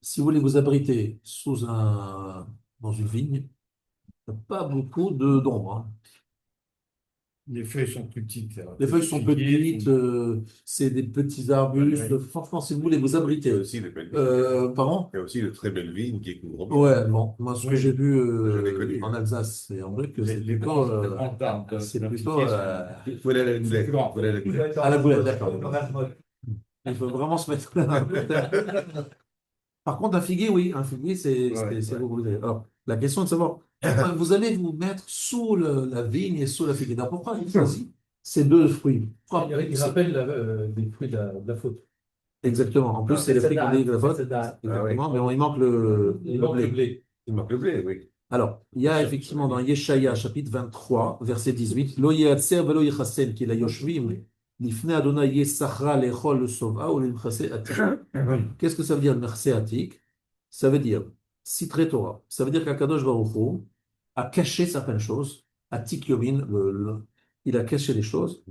Si vous voulez vous abriter dans une vigne, il n'y a pas beaucoup d'ombre. Hein. Les feuilles sont plus petites. Les feuilles sont petites, c'est des petits arbustes. Ouais. Franchement, si vous voulez vous Il y a abriter. aussi de belles vignes. Pardon? Il y a aussi de très belles vignes qui couvrent bien. Ouais, bon, moi ce que j'ai vu Je l'ai connu. en Alsace et en Brique, c'est Les plutôt, grandes arbres c'est de plutôt Il faut aller à la Goulette. Il faut aller à la Goulette. à la boulette, d'accord. Il faut vraiment se mettre là. Par contre, un figuier, oui, un figuier, c'est beaucoup. Alors, la question est de savoir, vous allez vous mettre sous la vigne et sous la figuière. Donc, pourquoi j'ai choisi ces deux fruits? Il rappelle des fruits de la faute. Exactement. En plus, c'est les fruits qu'on dit de la faute. Exactement, mais il manque le Il manque le blé. blé. Il manque le blé, oui. Alors, il y a effectivement dans Yeshaya, chapitre 23, verset 18, Lo yatser velo yichasen ki la yoshvim lifnei Adonai yesachra lechol le sova ou le mchase atik. Qu'est-ce que ça veut dire, le mchase atik? Ça veut dire Sitre Torah. Ça veut dire qu'Akadosh Baruch Hu a caché certaines choses. Atik Yomin, il a caché les choses.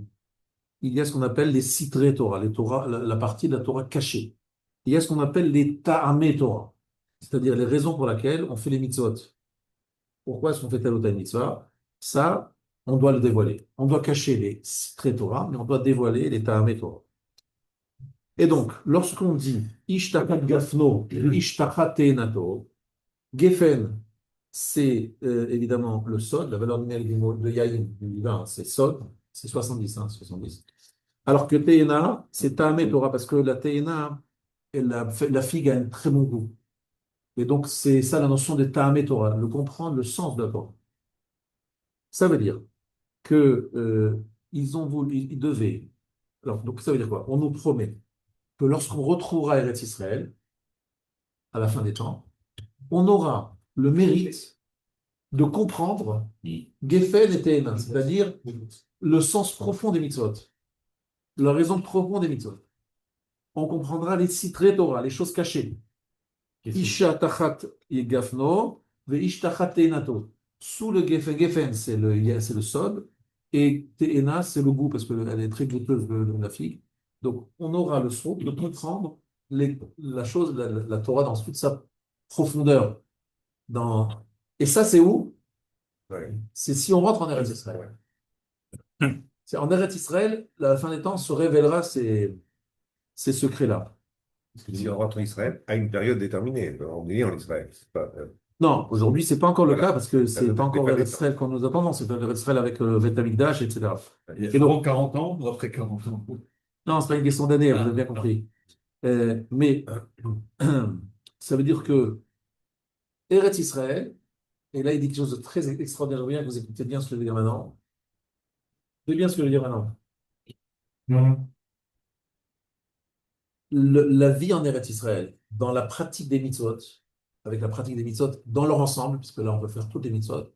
Il y a ce qu'on appelle les Sitre Torah, les Torah, la partie de la Torah cachée. Il y a ce qu'on appelle les Ta'ame Torah, c'est-à-dire les raisons pour lesquelles on fait les mitzvot. Pourquoi est-ce qu'on fait telle ou telle mitzvah? Ça, on doit le dévoiler. On doit cacher les Sitre Torah, mais on doit dévoiler les Ta'ame Torah. Et donc, lorsqu'on dit Ishtachat Gafno, Ishtachat Te'enato, Geffen, c'est évidemment le sod, la valeur numérique de Yaïn, du vin, c'est sod, c'est 70, hein, 70. Alors que Te'ena, c'est Ta'ame Torah, parce que la Te'ena, la figue a un très bon goût. Et donc, c'est ça la notion de Ta'ame Torah, le comprendre le sens de la Torah. Ça veut dire que ils devaient. Alors, donc, ça veut dire quoi? On nous promet que lorsqu'on retrouvera Eretz Israël, à la fin des temps, on aura le mérite de comprendre Geffen et Te'ena, c'est-à-dire le sens profond des mitzvot, la raison profonde des mitzvot. On comprendra les Sitre Torah, les choses cachées. Isha tachat gafno, ve ish tachat te'enato. Sous le Geffen, c'est le sod, et Te'ena, c'est le goût, parce qu'elle est très goûteuse, la figue. Donc, on aura le soin de comprendre la chose, la Torah dans toute sa profondeur. Et ça, c'est où? Ouais. C'est si on rentre en Eretz Israël. C'est en Eretz Israël, la fin des temps se révélera ces secrets-là. Parce que si on rentre en Israël, à une période déterminée, on est en Israël. C'est pas, Non, aujourd'hui, c'est pas encore le Voilà. cas parce que c'est Ça pas encore dépend des Eretz Israël qu'on nous attend. Non, c'est Eretz Israël avec le Bet Amikdash, etc. Il y a Et donc- avant 40 ans ou après 40 ans? Non, c'est pas une question d'année, vous avez bien compris. Mais ça veut dire que Eretz Israël, et là il dit quelque chose de très extraordinaire, je veux bien que vous écoutez bien ce que je veux dire maintenant. Écoutez bien ce que je veux dire maintenant. La vie en Eretz Israël, dans la pratique des mitzvot, avec la pratique des mitzvot dans leur ensemble, puisque là on peut faire toutes les mitzvot,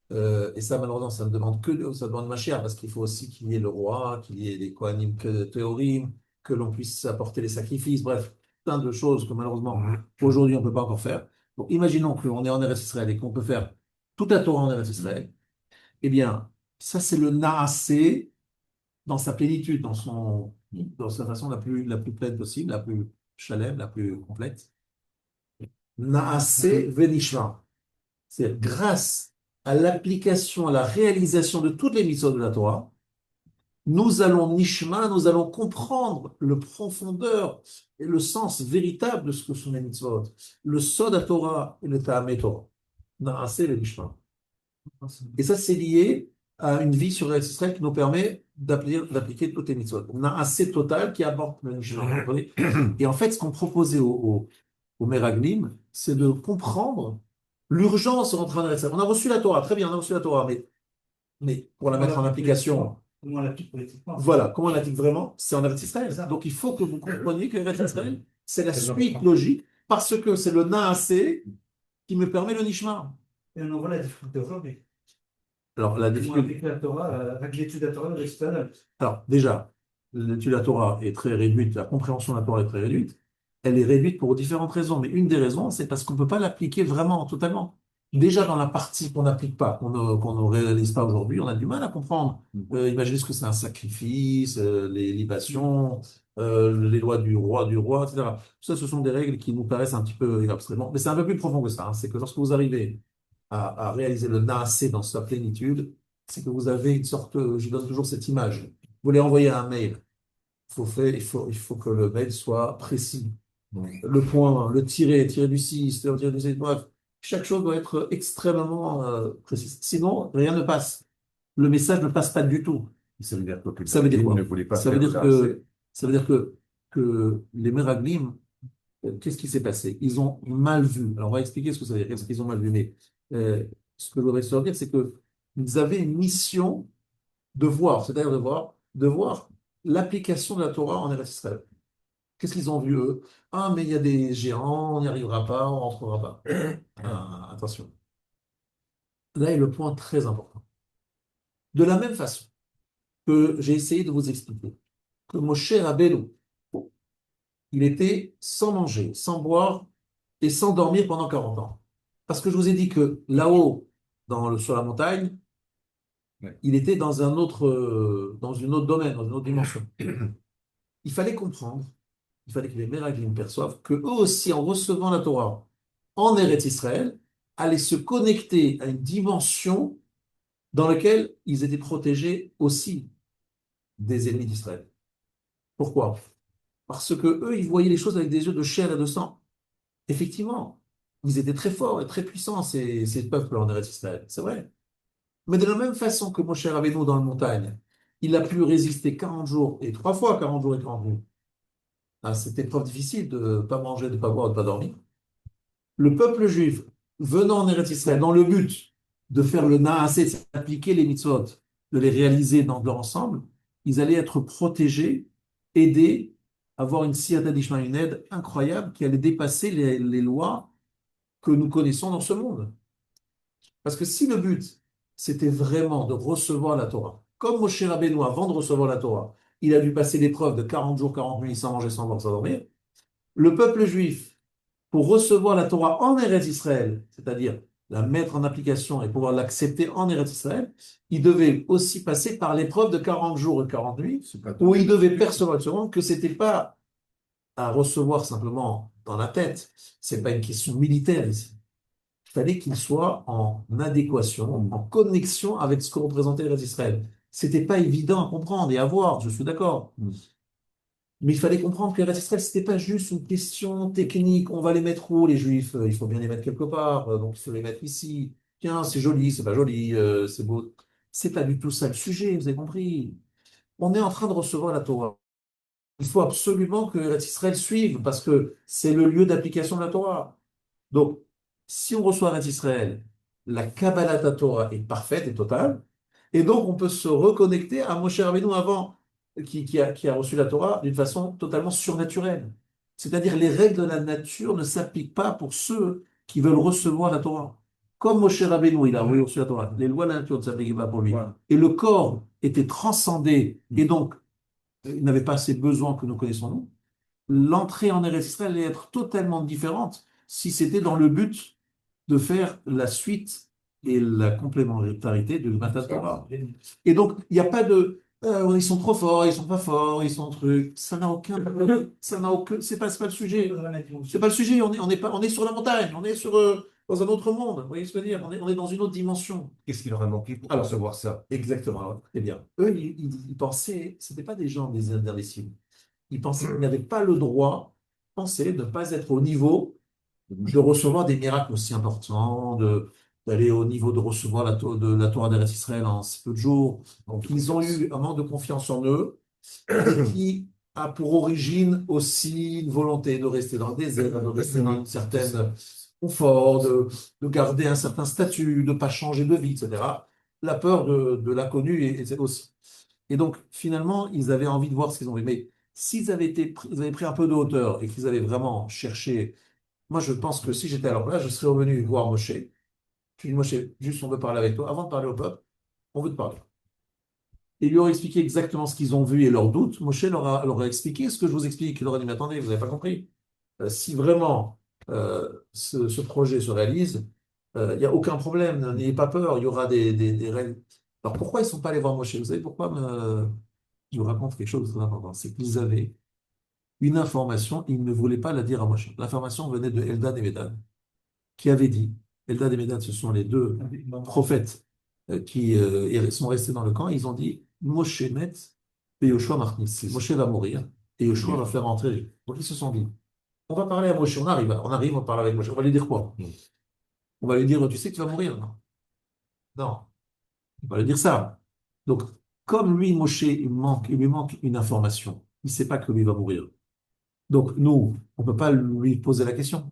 et ça malheureusement ça demande Mashiach, parce qu'il faut aussi qu'il y ait le roi, qu'il y ait des Kohanim Théorim, que l'on puisse apporter les sacrifices, bref, plein de choses que malheureusement aujourd'hui on ne peut pas encore faire. Donc imaginons qu'on est en Eretz Israël et qu'on peut faire toute la Torah en Eretz Israël, eh bien ça c'est le Naasé dans sa plénitude, dans sa façon la plus pleine possible, la plus chalem, la plus complète. Naasé venishma. C'est grâce à l'application, à la réalisation de toutes les mitzvot de la Torah, nous allons nishma, nous allons comprendre le profondeur et le sens véritable de ce que sont les mitzvot. Le sod à Torah et le ta'amé Torah. Naaseh le nishma. Et ça, c'est lié à une vie sur Eretz Israël qui nous permet d'appliquer toutes les mitzvot. On a un assez total qui aborde le nishma. Et en fait, ce qu'on proposait au Meraglim, c'est de comprendre l'urgence de rentrer en Eretz Israël. On a reçu la Torah, très bien, on a reçu la Torah, mais pour la mettre en application, Comment on l'applique politiquement? voilà, comment on l'applique vraiment, c'est en Eretz Israël. Ça. Donc il faut que vous compreniez que Eretz Israël, c'est la Très suite important. logique, parce que c'est le Naaseh qui me permet le nishma. Et on en voit la difficulté aujourd'hui. Alors, la Comment difficulté. appliquer la Torah, avec l'étude de la Torah, le récital. Alors, déjà, l'étude de la Torah est très réduite, la compréhension de la Torah est très réduite. Elle est réduite pour différentes raisons, mais une des raisons, c'est parce qu'on ne peut pas l'appliquer vraiment, totalement. Déjà, dans la partie qu'on n'applique pas, qu'on ne réalise pas aujourd'hui, on a du mal à comprendre. Imaginez ce que c'est un sacrifice, les libations, les lois du roi, etc. Ça, ce sont des règles qui nous paraissent un petit peu abstraites. Mais c'est un peu plus profond que ça, hein. C'est que lorsque vous arrivez à réaliser le Naaseh dans sa plénitude, c'est que vous avez une sorte, je donne toujours cette image. Vous voulez envoyer un mail, il faut que le mail soit précis. Le point, le tiret du 6, le tiret du 7, bref, chaque chose doit être extrêmement précise. Sinon, rien ne passe. Le message ne passe pas du tout. Ça veut dire quoi que Ça veut dire quoi? ne voulait pas Ça veut faire dire ça, ça veut dire que les Meraglim, qu'est-ce qui s'est passé? Ils ont mal vu. Alors, on va expliquer ce que ça veut dire. Qu'est-ce qu'ils ont mal vu? Mais ce que je voudrais leur dire, c'est qu'ils avaient une mission de voir, c'est-à-dire de voir l'application de la Torah en Eretz Israël. Qu'est-ce qu'ils ont vu, eux? Ah, mais il y a des géants, on n'y arrivera pas, on ne rentrera pas. Ah, attention. Là est le point très important. De la même façon que j'ai essayé de vous expliquer que Moshe Rabbeinu, il était sans manger, sans boire et sans dormir pendant 40 ans. Parce que je vous ai dit que là-haut, sur la montagne, Ouais. il était dans un autre, dans une autre domaine, dans une autre dimension. Il fallait comprendre, il fallait que les Meraglim perçoivent que eux aussi, en recevant la Torah en Eretz Israël, allaient se connecter à une dimension dans laquelle ils étaient protégés aussi des ennemis d'Israël. Pourquoi? Parce que eux, ils voyaient les choses avec des yeux de chair et de sang. Effectivement, ils étaient très forts et très puissants, ces peuples en Eretz Israël, c'est vrai. Mais de la même façon que Moshe Rabbeinu dans la montagne, il a pu résister 40 jours et 3 fois 40 jours et 40 nuits à cette épreuve difficile de ne pas manger, de ne pas boire, de ne pas dormir. Le peuple juif, venant en Eretz Israël dans le but de faire le Naaseh, d'appliquer les mitzvot, de les réaliser dans leur ensemble, ils allaient être protégés, aidés, avoir une siyata d'Ishma, une aide incroyable qui allait dépasser les lois que nous connaissons dans ce monde. Parce que si le but, c'était vraiment de recevoir la Torah, comme Moshe Rabbeinu, avant de recevoir la Torah, il a dû passer l'épreuve de 40 jours, 40 nuits, sans manger, sans boire, sans dormir, le peuple juif, pour recevoir la Torah en Eretz Israël, c'est-à-dire la mettre en application et pouvoir l'accepter en Eretz Israël, il devait aussi passer par l'épreuve de 40 jours et 40 nuits, où il devait percevoir que ce n'était pas à recevoir simplement dans la tête, ce n'est pas une question militaire ici. Il fallait qu'il soit en adéquation, en connexion avec ce que représentait Eretz Israël. Ce n'était pas évident à comprendre et à voir, je suis d'accord. Mais il fallait comprendre que Eretz Israël, ce n'était pas juste une question technique. On va les mettre où, les Juifs? Il faut bien les mettre quelque part, donc il faut les mettre ici. Tiens, c'est joli, c'est pas joli, c'est beau. C'est pas du tout ça le sujet, vous avez compris. On est en train de recevoir la Torah. Il faut absolument que Eretz Israël suive, parce que c'est le lieu d'application de la Torah. Donc, si on reçoit Eretz Israël, la Kabbalat Torah est parfaite et totale, et donc on peut se reconnecter à Moshe Rabbeinu avant, qui a reçu la Torah d'une façon totalement surnaturelle. C'est-à-dire les règles de la nature ne s'appliquent pas pour ceux qui veulent recevoir la Torah. Comme Moshe Rabbeinu, il a reçu la Torah, les lois de la nature ne s'appliquaient pas pour lui. Voilà. Et le corps était transcendé, et donc il n'avait pas ces besoins que nous connaissons nous. L'entrée en Eretz Israël allait être totalement différente si c'était dans le but de faire la suite et la complémentarité de Matan Torah. Et donc, il n'y a pas de ils sont trop forts, ils sont pas forts, ils sont trucs. Ça n'a aucun. C'est pas le sujet. C'est pas le sujet. On est sur la montagne, on est sur dans un autre monde. Vous voyez ce que je veux dire? On est dans une autre dimension. Qu'est-ce qui leur a manqué pour Alors, recevoir ça? Exactement. Alors, très bien. Eux, ils pensaient, ce n'étaient pas des gens, des imbéciles. Ils pensaient qu'ils n'avaient pas le droit, pensaient de ne pas être au niveau de recevoir des miracles aussi importants, d'aller au niveau de recevoir de la Torah d'Eretz Israël en si peu de jours. Donc, ils ont eu un manque de confiance en eux, qui a pour origine aussi une volonté de rester dans le désert, de rester dans une certaine confort, de garder un certain statut, de ne pas changer de vie, etc. La peur de l'inconnu est aussi. Et donc, finalement, ils avaient envie de voir ce qu'ils ont vu. Mais s'ils avaient ils avaient pris un peu de hauteur et qu'ils avaient vraiment cherché, moi, je pense que si j'étais à leur place, je serais revenu voir Moshe. Je lui ai dit, Moshe, juste on veut parler avec toi. Avant de parler au peuple, on veut te parler. Et ils lui ont expliqué exactement ce qu'ils ont vu et leurs doutes. Moshe leur a expliqué ce que je vous explique. Il leur a dit, mais attendez, vous n'avez pas compris. Si vraiment ce projet se réalise, il n'y a aucun problème, n'ayez pas peur, il y aura des règles. Alors pourquoi ils ne sont pas allés voir Moshe? Vous savez pourquoi? Je vous raconte quelque chose de très important. C'est qu'ils avaient une information, ils ne voulaient pas la dire à Moshe. L'information venait de Eldad et Médad, qui avaient dit, Eldad et Médad, ce sont les deux prophètes qui sont restés dans le camp, ils ont dit, Moshe met et Yoshua Marnis. Moshe va mourir et Yoshua va faire rentrer. Donc ils se sont dit, on va parler à Moshe, on parle avec Moshe, on va lui dire quoi? On va lui dire, tu sais que tu vas mourir? Non. Non, on va lui dire ça. Donc, comme lui, Moshe, il lui manque une information. Il ne sait pas que lui va mourir. Donc, nous, on ne peut pas lui poser la question.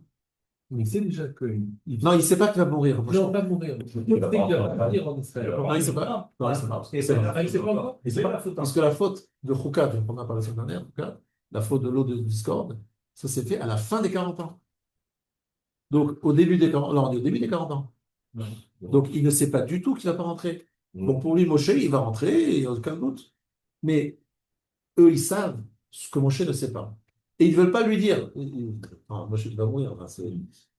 Mais il sait déjà que. Non, il ne sait pas qu'il va mourir. Moshe. Non, pas mourir. Il sait qu'il va partir en Israël. Non, il ne sait pas. Non, il ne sait pas. Il sait pas. Il sait pas encore. Il sait pas. Parce que la faute de Choukat, on en a parlé la semaine dernière, la faute de l'eau de discorde, ça s'est fait à la fin des 40 ans. Donc, au début des 40 ans, là, on est au début des 40 ans. Donc, il ne sait pas du tout qu'il ne va pas rentrer. Donc, pour lui, Moshe, il va rentrer, il n'y a aucun doute. Mais eux, ils savent ce que Moshe ne sait pas. Et ils ne veulent pas lui dire. Non, Moshe, il va mourir. Enfin,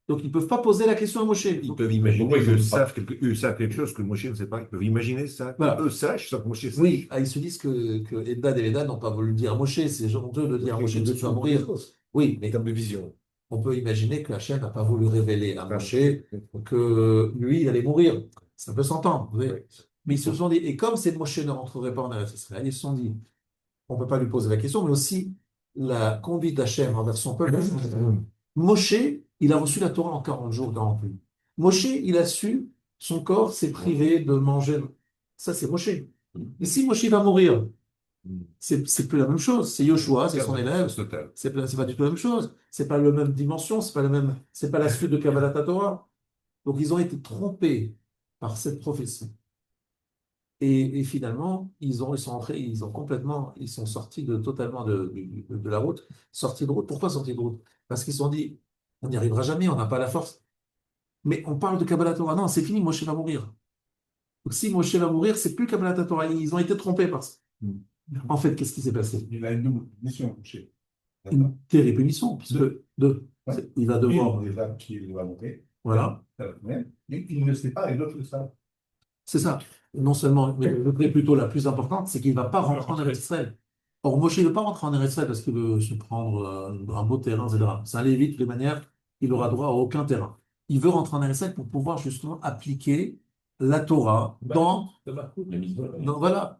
donc, ils ne peuvent pas poser la question à Moshe. Ils peuvent imaginer qu'eux savent quelque chose que Moshe ne sait pas. Ils peuvent imaginer ça. Voilà. Eux sachent ça que Moshe sait. Oui, ils se disent que Eldad et Médad n'ont pas voulu le dire à Moshe. C'est honteux de dire à Moshe que tu vas mourir. Oui, mais En termes de vision. on peut imaginer que Hachem n'a pas voulu révéler à Moshe que lui, il allait mourir. Ça peut s'entendre. Vous voyez. Mais ils se sont dit, et comme ces Moshe ne rentrerait pas en Eretz Israël, ils se sont dit, on ne peut pas lui poser la question, mais aussi la conduite d'Hachem envers son peuple. Moshe, il a reçu la Torah en 40 jours, 40 nuits. Moshe, il a su, son corps s'est privé de manger. Ça, c'est Moshe. Et si Moshe va mourir, c'est plus la même chose. C'est Yoshua, c'est son élève. Total. C'est pas du tout la même chose. C'est pas la même dimension, c'est pas la suite de Kabbalat Torah. Donc, ils ont été trompés par cette prophétie. Et finalement, ils sont entrés, ils sont sortis totalement de la route, sortis de route. Pourquoi sortis de route? Parce qu'ils se sont dit, on n'y arrivera jamais, on n'a pas la force. Mais on parle de Kabbalat Torah. Non, c'est fini, Moshe va mourir. Donc si Moshe va mourir, c'est plus Kabbalat Torah. Ils ont été trompés par ça. En fait, qu'est-ce qui s'est passé? Il a une double mission, Moshe. Une terrible mission, puisque il va devoir. Déjà qu'il va monter. Voilà. Il ne sait pas et l'autre le savent. C'est ça. Non seulement, mais plutôt la plus importante, c'est qu'il ne va pas rentrer en Eretz Israël. Or, Moshe ne veut pas rentrer en Eretz Israël parce qu'il veut se prendre un beau terrain, etc. C'est un Lévi, de toutes les manières, il n'aura droit à aucun terrain. Il veut rentrer en Eretz Israël pour pouvoir justement appliquer la Torah dans voilà,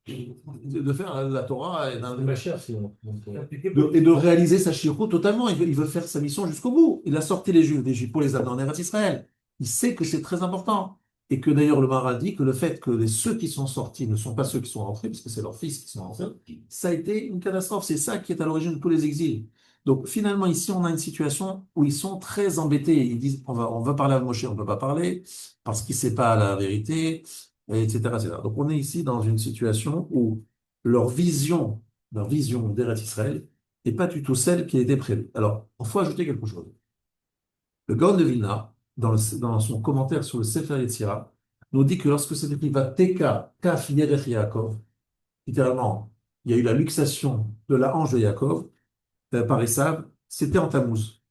de faire la Torah et de réaliser sa shirut totalement. Il veut faire sa mission jusqu'au bout. Il a sorti les Juifs d'Égypte pour les amener en Eretz Israël. Il sait que c'est très important. Et que d'ailleurs le Maharal dit que le fait que ceux qui sont sortis ne sont pas ceux qui sont rentrés, parce que c'est leurs fils qui sont rentrés, ça a été une catastrophe. C'est ça qui est à l'origine de tous les exils. Donc finalement ici on a une situation où ils sont très embêtés. Ils disent on va parler à Moshe, on ne peut pas parler parce qu'il ne sait pas la vérité, etc., etc. Donc on est ici dans une situation où leur vision d'Eretz Israël n'est pas du tout celle qui a été prévue. Alors il faut ajouter quelque chose. Le Gaon de Vilna, dans son commentaire sur le Sefer Yetzira, nous dit que lorsque c'est écrit Vateka Kaf Yerech Yaakov, littéralement, il y a eu la luxation de la hanche de Yaakov par Esav, c'était en Tammuz.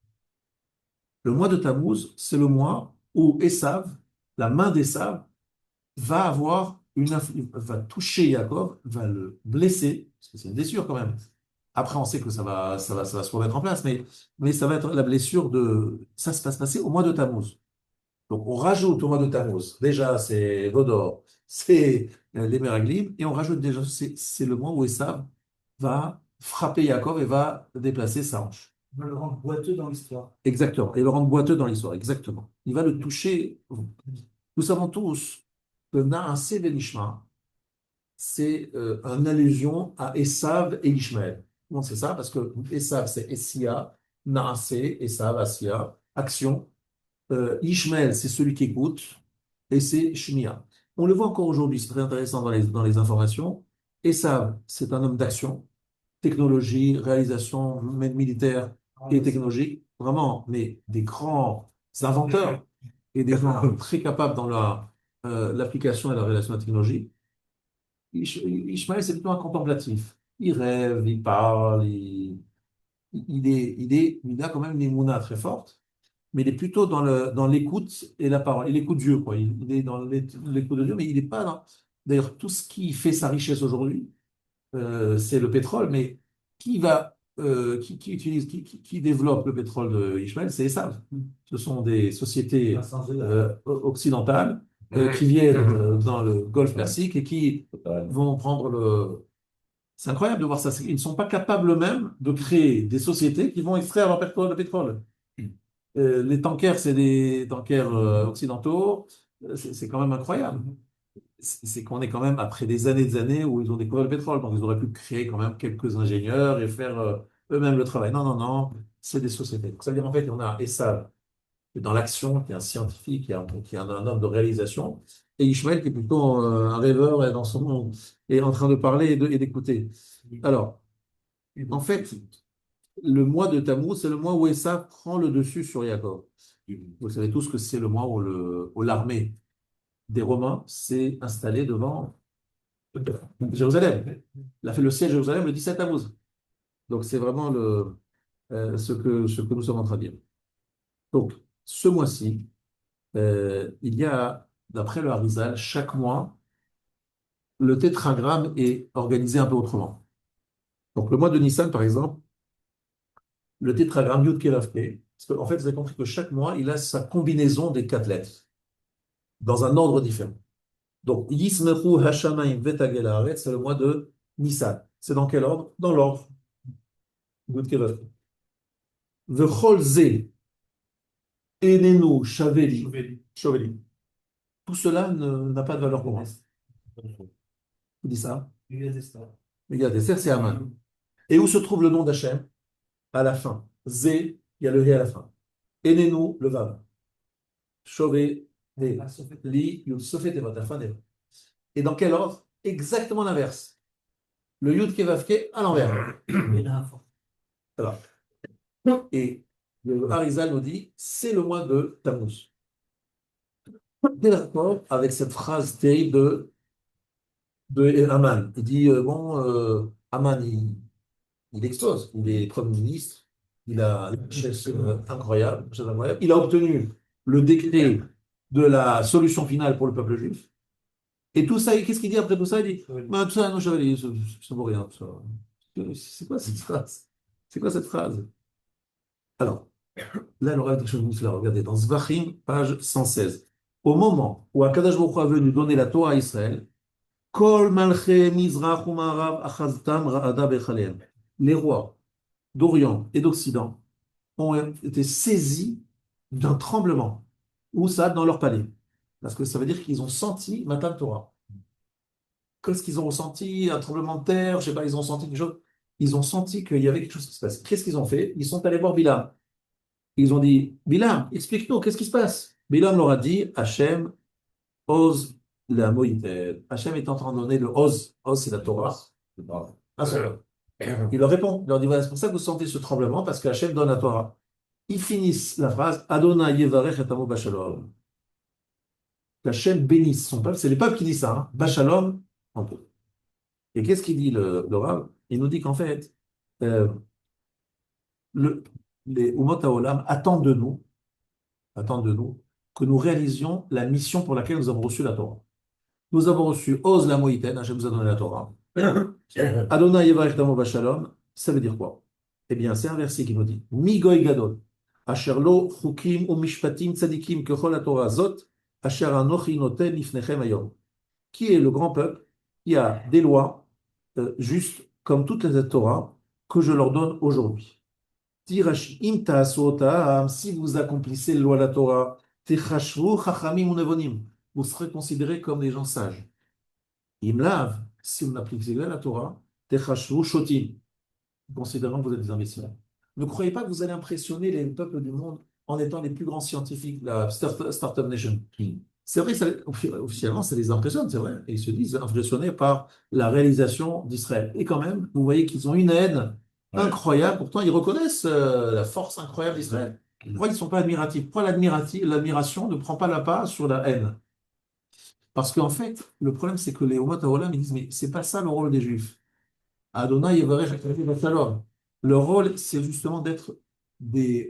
Le mois de Tammuz, c'est le mois où Esav, la main d'Esav, va toucher Yaakov, va le blesser, parce que c'est une blessure quand même. Après, on sait que ça va se remettre en place, mais ça va être la blessure ça se passe passer au mois de Tammuz. Donc, on rajoute au mois de Tammuz, déjà, c'est Vodor, c'est les Meraglim, et on rajoute déjà, c'est le mois où Esav va frapper Yaakov et va déplacer sa hanche. On va le rendre boiteux dans l'histoire. Exactement. Et le rendre boiteux dans l'histoire, exactement. Il va le toucher. Nous savons tous que Naasé ben Ishma, c'est une allusion à Esav et Ishmaël. Comment c'est ça? Parce que Esav, c'est Essia, Naasé, Esav, Assia, action. Ishmael, c'est celui qui écoute, et c'est Shmia. On le voit encore aujourd'hui, c'est très intéressant dans les informations. Esav, c'est un homme d'action, technologie, réalisation, même militaire et technologique, vraiment, mais des grands inventeurs et des gens très capables dans l'application et la réalisation de la technologie. Ishmael, c'est plutôt un contemplatif. Il rêve, il parle, il a quand même une émouna très forte, mais il est plutôt dans l'écoute et la parole. Il écoute Dieu, quoi. Il est dans l'écoute de Dieu, mais il n'est pas dans. D'ailleurs, tout ce qui fait sa richesse aujourd'hui, c'est le pétrole, mais qui utilise, qui développe le pétrole de Ishmael, c'est Esav. Ce sont des sociétés occidentales qui viennent dans le Golfe Persique et qui vont prendre le. C'est incroyable de voir ça. Ils ne sont pas capables même de créer des sociétés qui vont extraire leur pétrole, le pétrole. Les tankers, c'est des tankers occidentaux. C'est quand même incroyable. C'est qu'on est quand même après des années où ils ont découvert le pétrole. Donc, ils auraient pu créer quand même quelques ingénieurs et faire eux-mêmes le travail. Non, non, non. C'est des sociétés. Donc, ça veut dire en fait, on a Esav qui est dans l'action, qui est un scientifique, qui est un homme de réalisation, et Ishmael qui est plutôt un rêveur et dans son monde, et en train de parler et d'écouter. Alors, en fait, le mois de Tammuz, c'est le mois où Esav prend le dessus sur Yaakov. Vous savez tous que c'est le mois où l'armée des Romains s'est installée devant Jérusalem. Il a fait le siège de Jérusalem le 17 Tammuz. Donc, c'est vraiment ce que nous sommes en train de dire. Donc, ce mois-ci, il y a, d'après le Harizal, chaque mois, le tétragramme est organisé un peu autrement. Donc, le mois de Nissan, par exemple, le tétragramme Yud Kei Vav Kei, parce qu'en fait, vous avez compris que chaque mois, il a sa combinaison des 4 lettres, dans un ordre différent. Donc, Yismechu Hashamayim Vetagel Haaretz, c'est le mois de Nissan. C'est dans quel ordre? Dans l'ordre. Yud Kei Vav Kei. Vechol Ze Enenu Shaveli. Tout cela n'a pas de valeur pour moi. Qui dit ça? Regarde, c'est Aman. Et où se trouve le nom d'Hachem? À la fin. Zé, il y a le Ré à la fin. Enenu, le Vav. Chové, Li, Yud, Sofet, et la fin des. Et dans quel ordre? Exactement l'inverse. Le Yud Kei Vav Kei à l'envers. Alors. Et le Harizal nous dit, c'est le mois de Tammuz. Quel rapport avec cette phrase terrible de Haman? Il dit, Haman, il explose, il est Premier ministre, il a une richesse incroyable, il a obtenu le décret de la solution finale pour le peuple juif. Et tout ça, qu'est-ce qu'il dit après tout ça? Il dit, tout ça, non, chevalier, ça vaut rien, tout ça. C'est quoi cette phrase? C'est quoi cette phrase? Alors, là, le Rav de regardez, dans Zvachim, page 116. Au moment où Akadosh Baruch Hu a venu donner la Torah à Israël, Kol Malchei Mizrach u'Ma'arav achaztam ra'ada bechaleim. Les rois d'Orient et d'Occident ont été saisis d'un tremblement. Où ça? Dans leur palais. Parce que ça veut dire qu'ils ont senti Matan Torah. Qu'est-ce qu'ils ont ressenti? Un tremblement de terre, je sais pas, ils ont senti quelque chose. Ils ont senti qu'il y avait quelque chose qui se passe. Qu'est-ce qu'ils ont fait? Ils sont allés voir Bilam. Ils ont dit, Bilam, explique-nous, qu'est-ce qui se passe? Bilam leur a dit, Hachem, Oz, la Moïted. Hachem est en train de donner le Oz. Oz, c'est la Torah. Un seul. Il leur répond, il leur dit, voilà, c'est pour ça que vous sentez ce tremblement, parce que Hachem donne la Torah. Ils finissent la phrase, Adonai Yevarech et Amo Bashalom. Hachem bénisse son peuple, c'est les peuples qui disent ça, hein. Bashalom, en peu. Et qu'est-ce qu'il dit le Rav? Il nous dit qu'en fait, les Umot HaOlam attendent de nous que nous réalisions la mission pour laquelle nous avons reçu la Torah. Nous avons reçu Oz la Moïten, Hachem nous a donné la Torah. Adonai Yevarech Tamo Bashalom, ça veut dire quoi? Eh bien, c'est un verset qui nous dit Mi Goy Gadol, Asher lo chukim umishpatim tzadikim kechol haTorah zot, asher anochi noten lifnechem hayom. Qui est le grand peuple qui a des lois justes comme toutes les Torah que je leur donne aujourd'hui. Tirash im ta'asu otam, si vous accomplissez les lois de la Torah, techashvu chachamim unevonim, vous serez considérés comme des gens sages. Im lav, si vous n'appliquez pas la Torah, techashvu shotim, considérant que vous êtes des imbéciles. Ne croyez pas que vous allez impressionner les peuples du monde en étant les plus grands scientifiques, la Startup Nation. C'est vrai, officiellement, ça les impressionne, c'est vrai. Et ils se disent impressionnés par la réalisation d'Israël. Et quand même, vous voyez qu'ils ont une haine incroyable. Pourtant, ils reconnaissent la force incroyable d'Israël. Pourquoi ils ne sont pas admiratifs? Pourquoi l'admiration ne prend pas la part sur la haine? Parce qu'en fait, le problème, c'est que les Umot HaOlam, ils disent, mais c'est pas ça le rôle des Juifs. Adonai Yevarech Shalom. Leur rôle, c'est justement d'être des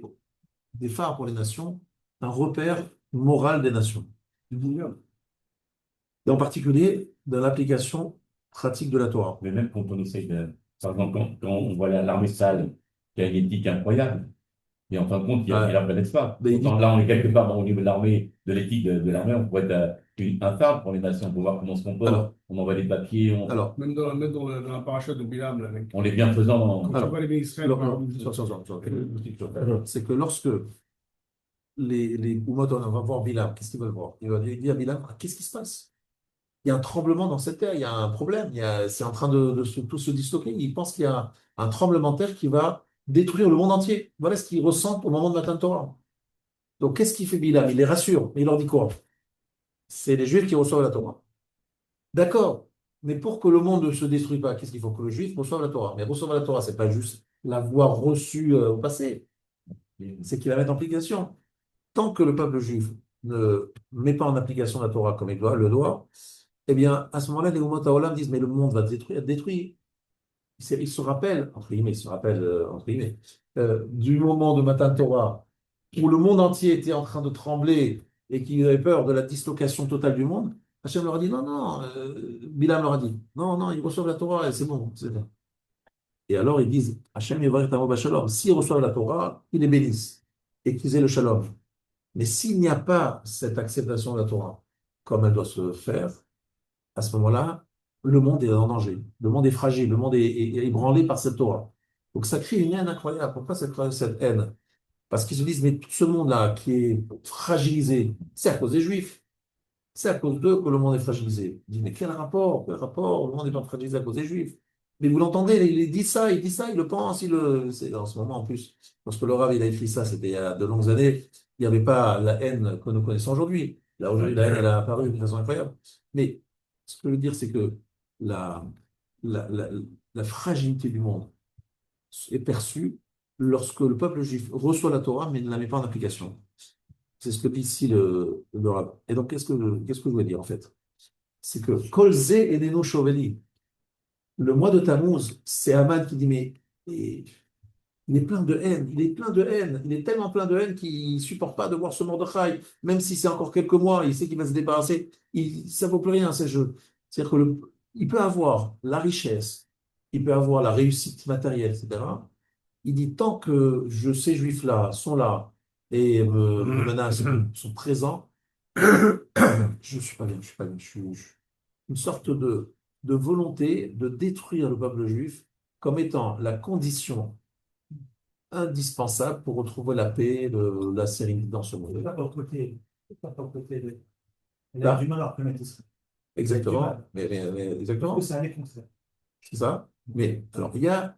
phares pour les nations, un repère moral des nations. Et en particulier dans l'application pratique de la Torah. Mais même quand on essaye de. Par exemple, quand on voit l'armée sale qui a une éthique incroyable, et en fin de compte, il la reconnaissent pas. Pourtant, là, on est quelque part au niveau de l'armée, de l'éthique de l'armée, on pourrait être un phare pour les nations, pour voir comment on se comporte. On envoie des papiers. Même dans la paracha de Bilam, là, avec. On est bien faisant. Quand tu vois les bénis Israël, c'est que lorsque les Umot HaOlam vont voir Bilam, qu'est-ce qu'ils veulent voir? Ils vont dire à Bilam, qu'est-ce qui se passe? Il y a un tremblement dans cette terre, il y a un problème, c'est en train de tout se disloquer. Ils pensent qu'il y a un tremblement de terre qui va détruire le monde entier. Voilà ce qu'ils ressentent au moment de Matan Torah. Donc, qu'est-ce qu'il fait Bilam? Il les rassure, mais il leur dit quoi? C'est les Juifs qui reçoivent la Torah. D'accord, mais pour que le monde ne se détruise pas, qu'est-ce qu'il faut? Que le Juif reçoive la Torah. Mais recevoir la Torah, ce n'est pas juste l'avoir reçue au passé, c'est qu'il la met en application. Tant que le peuple juif ne met pas en application la Torah comme il le doit, eh bien, à ce moment-là, les Umot HaOlam disent, mais le monde va être détruit. Ils se rappellent, entre guillemets, du moment de Matan Torah, où le monde entier était en train de trembler et qu'il avait peur de la dislocation totale du monde. Hachem leur a dit, non, Bilam leur a dit, non, ils reçoivent la Torah et c'est bon. Et alors ils disent, Hachem Yevarech Tamo Bashalom, s'ils reçoivent la Torah, ils les bénissent et qu'ils aient le shalom. Mais s'il n'y a pas cette acceptation de la Torah comme elle doit se faire, à ce moment-là, le monde est en danger, le monde est fragile, le monde est ébranlé par cette Torah. Donc ça crée une haine incroyable. Pourquoi ça crée cette haine? Parce qu'ils se disent, mais tout ce monde-là qui est fragilisé, c'est à cause des Juifs. C'est à cause d'eux que le monde est fragilisé. Ils disent, mais quel rapport? Le monde n'est pas fragilisé à cause des Juifs. Mais vous l'entendez, il dit ça, il le pense, c'est en ce moment en plus. Lorsque le Rav il a écrit ça, c'était il y a de longues années, il n'y avait pas la haine que nous connaissons aujourd'hui. Là, aujourd'hui, la haine, elle a apparu d'une façon incroyable. Mais ce que je veux dire, c'est que la fragilité du monde est perçue lorsque le peuple juif reçoit la Torah, mais ne la met pas en application. C'est ce que dit ici le Rav. Et donc, qu'est-ce que je veux dire, en fait? C'est que Kol Ze Eneno Shoveli, le mois de Tammuz, c'est Haman qui dit, mais il est plein de haine, il est tellement plein de haine qu'il ne supporte pas de voir ce Mordechai, même si c'est encore quelques mois, il sait qu'il va se débarrasser, ça ne vaut plus rien, ces jeux. C'est-à-dire qu'il peut avoir la richesse, il peut avoir la réussite matérielle, etc. Il dit, tant que ces juifs-là sont là et me menacent, sont présents, je ne suis pas bien, je suis une sorte de volonté de détruire le peuple juif comme étant la condition indispensable pour retrouver la paix, la sérénité dans ce monde. Pas pour le côté. Il a du mal à reconnaître ça. Exactement. Mais exactement. C'est un éconcept. C'est ça. Mais alors, il y a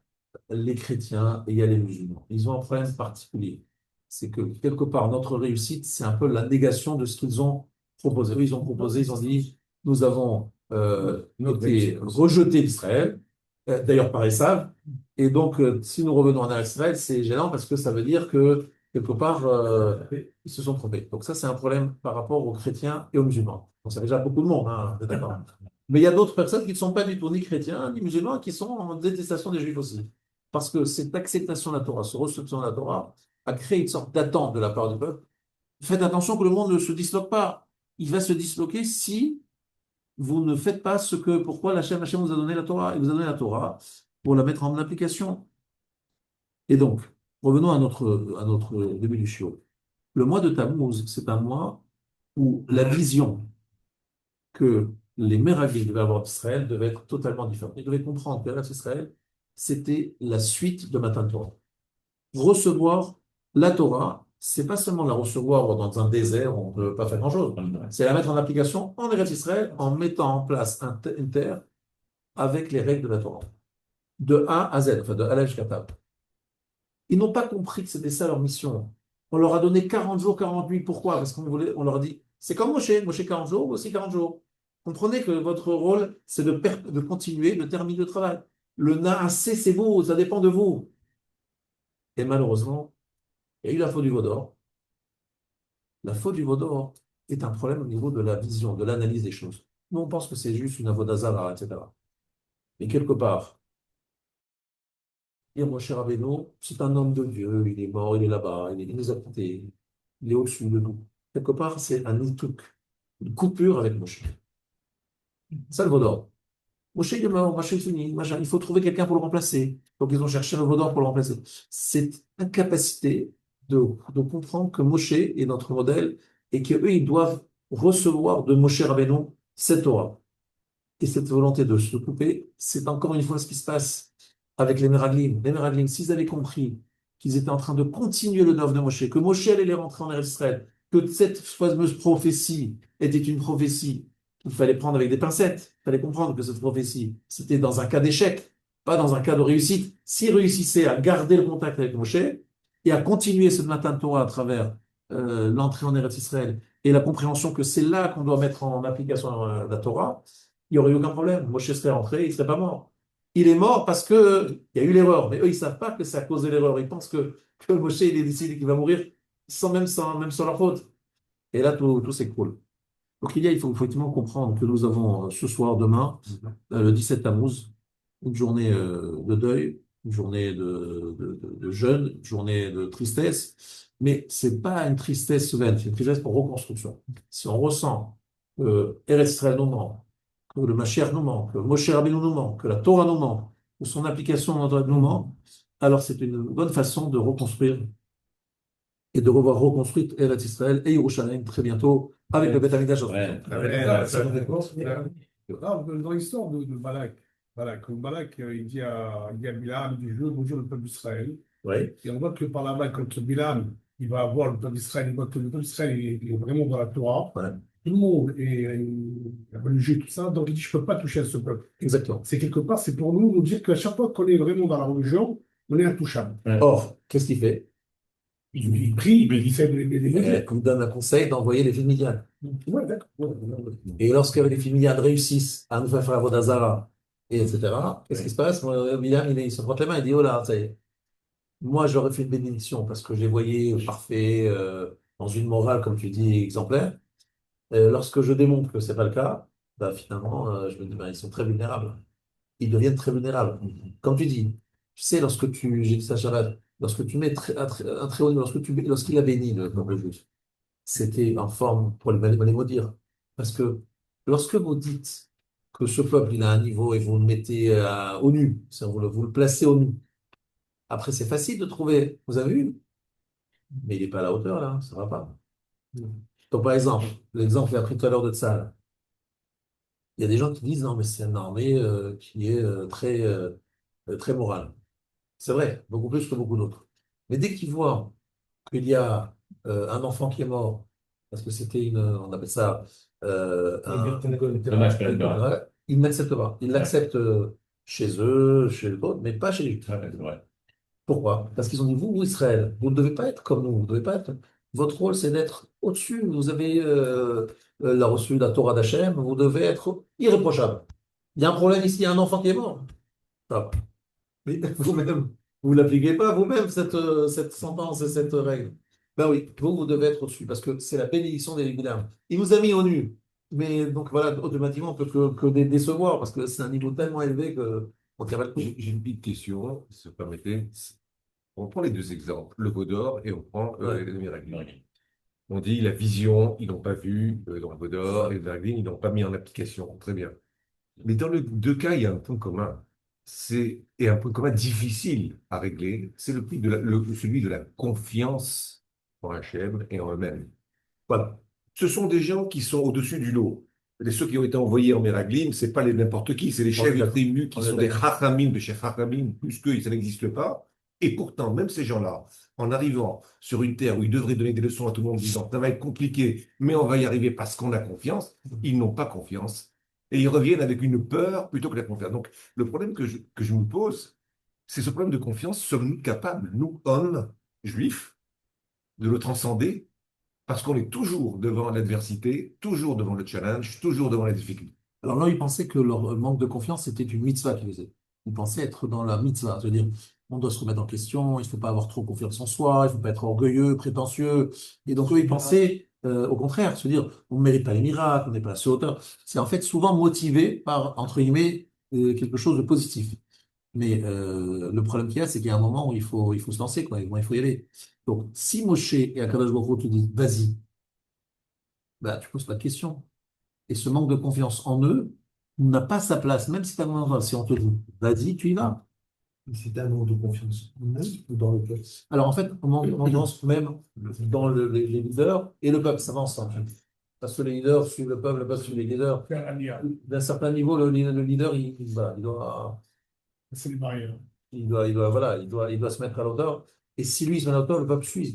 les chrétiens et il y a les musulmans. Ils ont un problème particulier. C'est que quelque part, notre réussite, c'est un peu la négation de ce qu'ils ont proposé. Eux, ils ont proposé, ils ont dit, nous avons été rejetés d'Israël, d'ailleurs par Esav. Et donc, si nous revenons en Israël, c'est gênant parce que ça veut dire que, quelque part, ils se sont trompés. Donc ça, c'est un problème par rapport aux chrétiens et aux musulmans. Donc, c'est déjà beaucoup de monde, hein, d'accord. Mais il y a d'autres personnes qui ne sont pas du tout ni chrétiens, ni musulmans, qui sont en détestation des juifs aussi. Parce que cette acceptation de la Torah, ce reception de la Torah, a créé une sorte d'attente de la part du peuple. Faites attention que le monde ne se disloque pas. Il va se disloquer si vous ne faites pas pourquoi Hachem vous a donné la Torah. Il vous a donné la Torah pour la mettre en application. Et donc, revenons à notre début du chiot. Le mois de Tammuz, c'est un mois où la vision que les Meraglim devaient avoir d'Israël devait être totalement différente. Ils devaient comprendre que l'Eretz Israël, c'était la suite de Matan Torah. Recevoir la Torah, c'est pas seulement la recevoir dans un désert où on ne peut pas faire grand-chose, c'est la mettre en application en Eretz Israël en mettant en place une terre avec les règles de la Torah, de A à Z, enfin de Aleph jusqu'à Tav. Ils n'ont pas compris que c'était ça leur mission. On leur a donné 40 jours, 40 nuits. Pourquoi? Parce on leur a dit, c'est comme Moshe 40 jours, vous aussi 40 jours. Comprenez que votre rôle, c'est de continuer, de terminer le travail. Le Naasé, c'est vous, ça dépend de vous. Et malheureusement, il y a eu la faute du veau d'or. La faute du veau d'or est un problème au niveau de la vision, de l'analyse des choses. Nous, on pense que c'est juste une avodazara, etc. Et quelque part, dire Moshe Rabbeinu, c'est un homme de Dieu, il est mort, il est là-bas, il nous a quittés, il est au-dessus de nous. Quelque part, c'est un nituk, une coupure avec Moshe. Ça, le veau d'or. Moshe, il est mort, Moshe est fini, machin, il faut trouver quelqu'un pour le remplacer. Donc, ils ont cherché le veau d'or pour le remplacer. Cette incapacité de comprendre que Moshe est notre modèle et qu'eux, ils doivent recevoir de Moshe Rabbeinu cette Torah. Et cette volonté de se couper, c'est encore une fois ce qui se passe avec les Meraglim. Les Meraglim, s'ils avaient compris qu'ils étaient en train de continuer le dov de Moshe, que Moshe allait les rentrer en Eretz Israël, que cette fameuse prophétie était une prophétie qu'il fallait prendre avec des pincettes, il fallait comprendre que cette prophétie, c'était dans un cas d'échec, pas dans un cas de réussite. S'ils réussissaient à garder le contact avec Moshe et à continuer ce matin de Torah à travers l'entrée en Eretz Israël et la compréhension que c'est là qu'on doit mettre en application la Torah, il n'y aurait eu aucun problème. Moshe serait rentré, il ne serait pas mort. Il est mort parce qu'il y a eu l'erreur. Mais eux, ils ne savent pas que c'est à cause de l'erreur. Ils pensent que Moshe, il est décidé qu'il va mourir même sans leur faute. Et là, tout s'écroule. Donc, il faut effectivement comprendre que nous avons ce soir, demain, le 17 Tammuz, une journée de deuil, une journée de jeûne, une journée de tristesse. Mais ce n'est pas une tristesse vaine, c'est une tristesse pour reconstruction. Si on ressent que Eretz Israël nous manque, que le Mashiach nous manque, que Moshe Rabbeinu nous manque, que la Torah nous manque, ou son application nous manque, alors c'est une bonne façon de reconstruire et de revoir reconstruite Eretz Israël et Yerushalayim très bientôt avec le Beth Amikdash. Dans l'histoire de Balak, il dit à Bilam, il dit, je veux maudire le peuple d'Israël. Oui. Et on voit que par là-bas, quand Bilam, il va avoir le peuple d'Israël, il voit que le peuple d'Israël est vraiment dans la Torah. Ouais. Tout le monde est religieux, tout ça, donc il dit, je ne peux pas toucher à ce peuple. Exactement. C'est quelque part, c'est pour nous dire qu'à chaque fois qu'on est vraiment dans la religion, on est intouchable. Or, qu'est-ce qu'il fait? Il prie, il essaie de les Il vous donne un conseil d'envoyer les filles Midian. Ouais, d'accord. Et lorsque les filles Midian réussissent à nous faire faire Vodazara, et etc., qu'est-ce qui se passe? Midian, il se frotte les mains, il dit, oh là, ça y est. Moi, j'aurais fait une bénédiction parce que je les voyais parfaits, dans une morale, comme tu dis, exemplaire. Lorsque je démontre que ce n'est pas le cas, bah, finalement, je me dis, bah, ils sont très vulnérables. Ils deviennent très vulnérables. Comme tu dis, tu sais, j'ai dit ça à Shabbat, lorsque tu mets un très haut niveau, lorsqu'il a béni le peuple juif, c'était en forme pour les maudire. Parce que lorsque vous dites que ce peuple, il a un niveau et vous le mettez au nu, vous le placez au nu, après, c'est facile de trouver, vous avez vu, mais il n'est pas à la hauteur, là, ça ne va pas. Donc, par exemple, l'exemple que j'ai appris tout à l'heure de Tzal, il y a des gens qui disent non, mais c'est une armée qui est très morale. C'est vrai, beaucoup plus que beaucoup d'autres. Mais dès qu'ils voient qu'il y a un enfant qui est mort, parce que c'était on appelle ça Dommage, ils n'acceptent pas. Ils l'acceptent chez eux, chez l'autre, mais pas chez lui. ouais. Pourquoi? Parce qu'ils ont dit, vous, Israël, vous ne devez pas être comme nous, vous ne devez pas être. Votre rôle, c'est d'être au-dessus. Vous avez reçu la Torah d'Hachem, vous devez être irréprochable. Il y a un problème ici, il y a un enfant qui est mort. Ah. Mais vous-même, vous ne l'appliquez pas vous-même, cette sentence et cette règle. Ben oui, vous devez être au-dessus, parce que c'est la bénédiction des Légumes. Il nous a mis au nu. Mais donc voilà, automatiquement, on ne peut que décevoir, parce que c'est un niveau tellement élevé que on tient pas le coup. J'ai une petite question, si vous permettez. On prend les deux exemples, le veau d'or et on prend les Meraglim. On dit la vision, ils n'ont pas vu dans le veau d'or, et les Meraglim, ils n'ont pas mis en application. Très bien. Mais dans les deux cas, il y a un point commun. est un point commun difficile à régler, c'est le prix celui de la confiance en Hachem et en eux-mêmes. Voilà. Ce sont des gens qui sont au-dessus du lot. Ceux qui ont été envoyés en Meraglim, c'est pas les n'importe qui, c'est les chefs de tribu qui sont des Chachamim, des chefs Chachamim, plus qu'eux, ça n'existe pas. Et pourtant, même ces gens-là, en arrivant sur une terre où ils devraient donner des leçons à tout le monde en disant ça va être compliqué, mais on va y arriver parce qu'on a confiance, ils n'ont pas confiance. Et ils reviennent avec une peur plutôt que la confiance. Donc, le problème que je me pose, c'est ce problème de confiance. Sommes-nous capables, nous, hommes juifs, de le transcender? Parce qu'on est toujours devant l'adversité, toujours devant le challenge, toujours devant la difficulté. Alors là, ils pensaient que leur manque de confiance, c'était une mitzvah qu'ils faisaient. Ils pensaient être dans la mitzvah, c'est-à-dire on doit se remettre en question, il ne faut pas avoir trop confiance en soi, il ne faut pas être orgueilleux, prétentieux. Et donc eux, ils pensaient au contraire, se dire on ne mérite pas les miracles, on n'est pas assez hauteur. C'est en fait souvent motivé par, entre guillemets, quelque chose de positif. Mais le problème qu'il y a, c'est qu'il y a un moment où il faut se lancer, quoi. Il faut y aller. Donc, si Moshe et Akadosh Baruch Hu te disent vas-y, bah, tu ne poses pas de questions. Et ce manque de confiance en eux n'a pas sa place, même si tu as si on te dit vas-y, tu y vas. C'est un manque de confiance en eux ou dans le peuple. Alors en fait, on avance même dans les leaders et le peuple, ça va ensemble. Parce que les leaders suivent le peuple suit les leaders. Faire un lien. D'un certain niveau, le leader, voilà, C'est les barrières. il doit se mettre à l'auteur. Et si lui il se met à l'auteur, le peuple suit.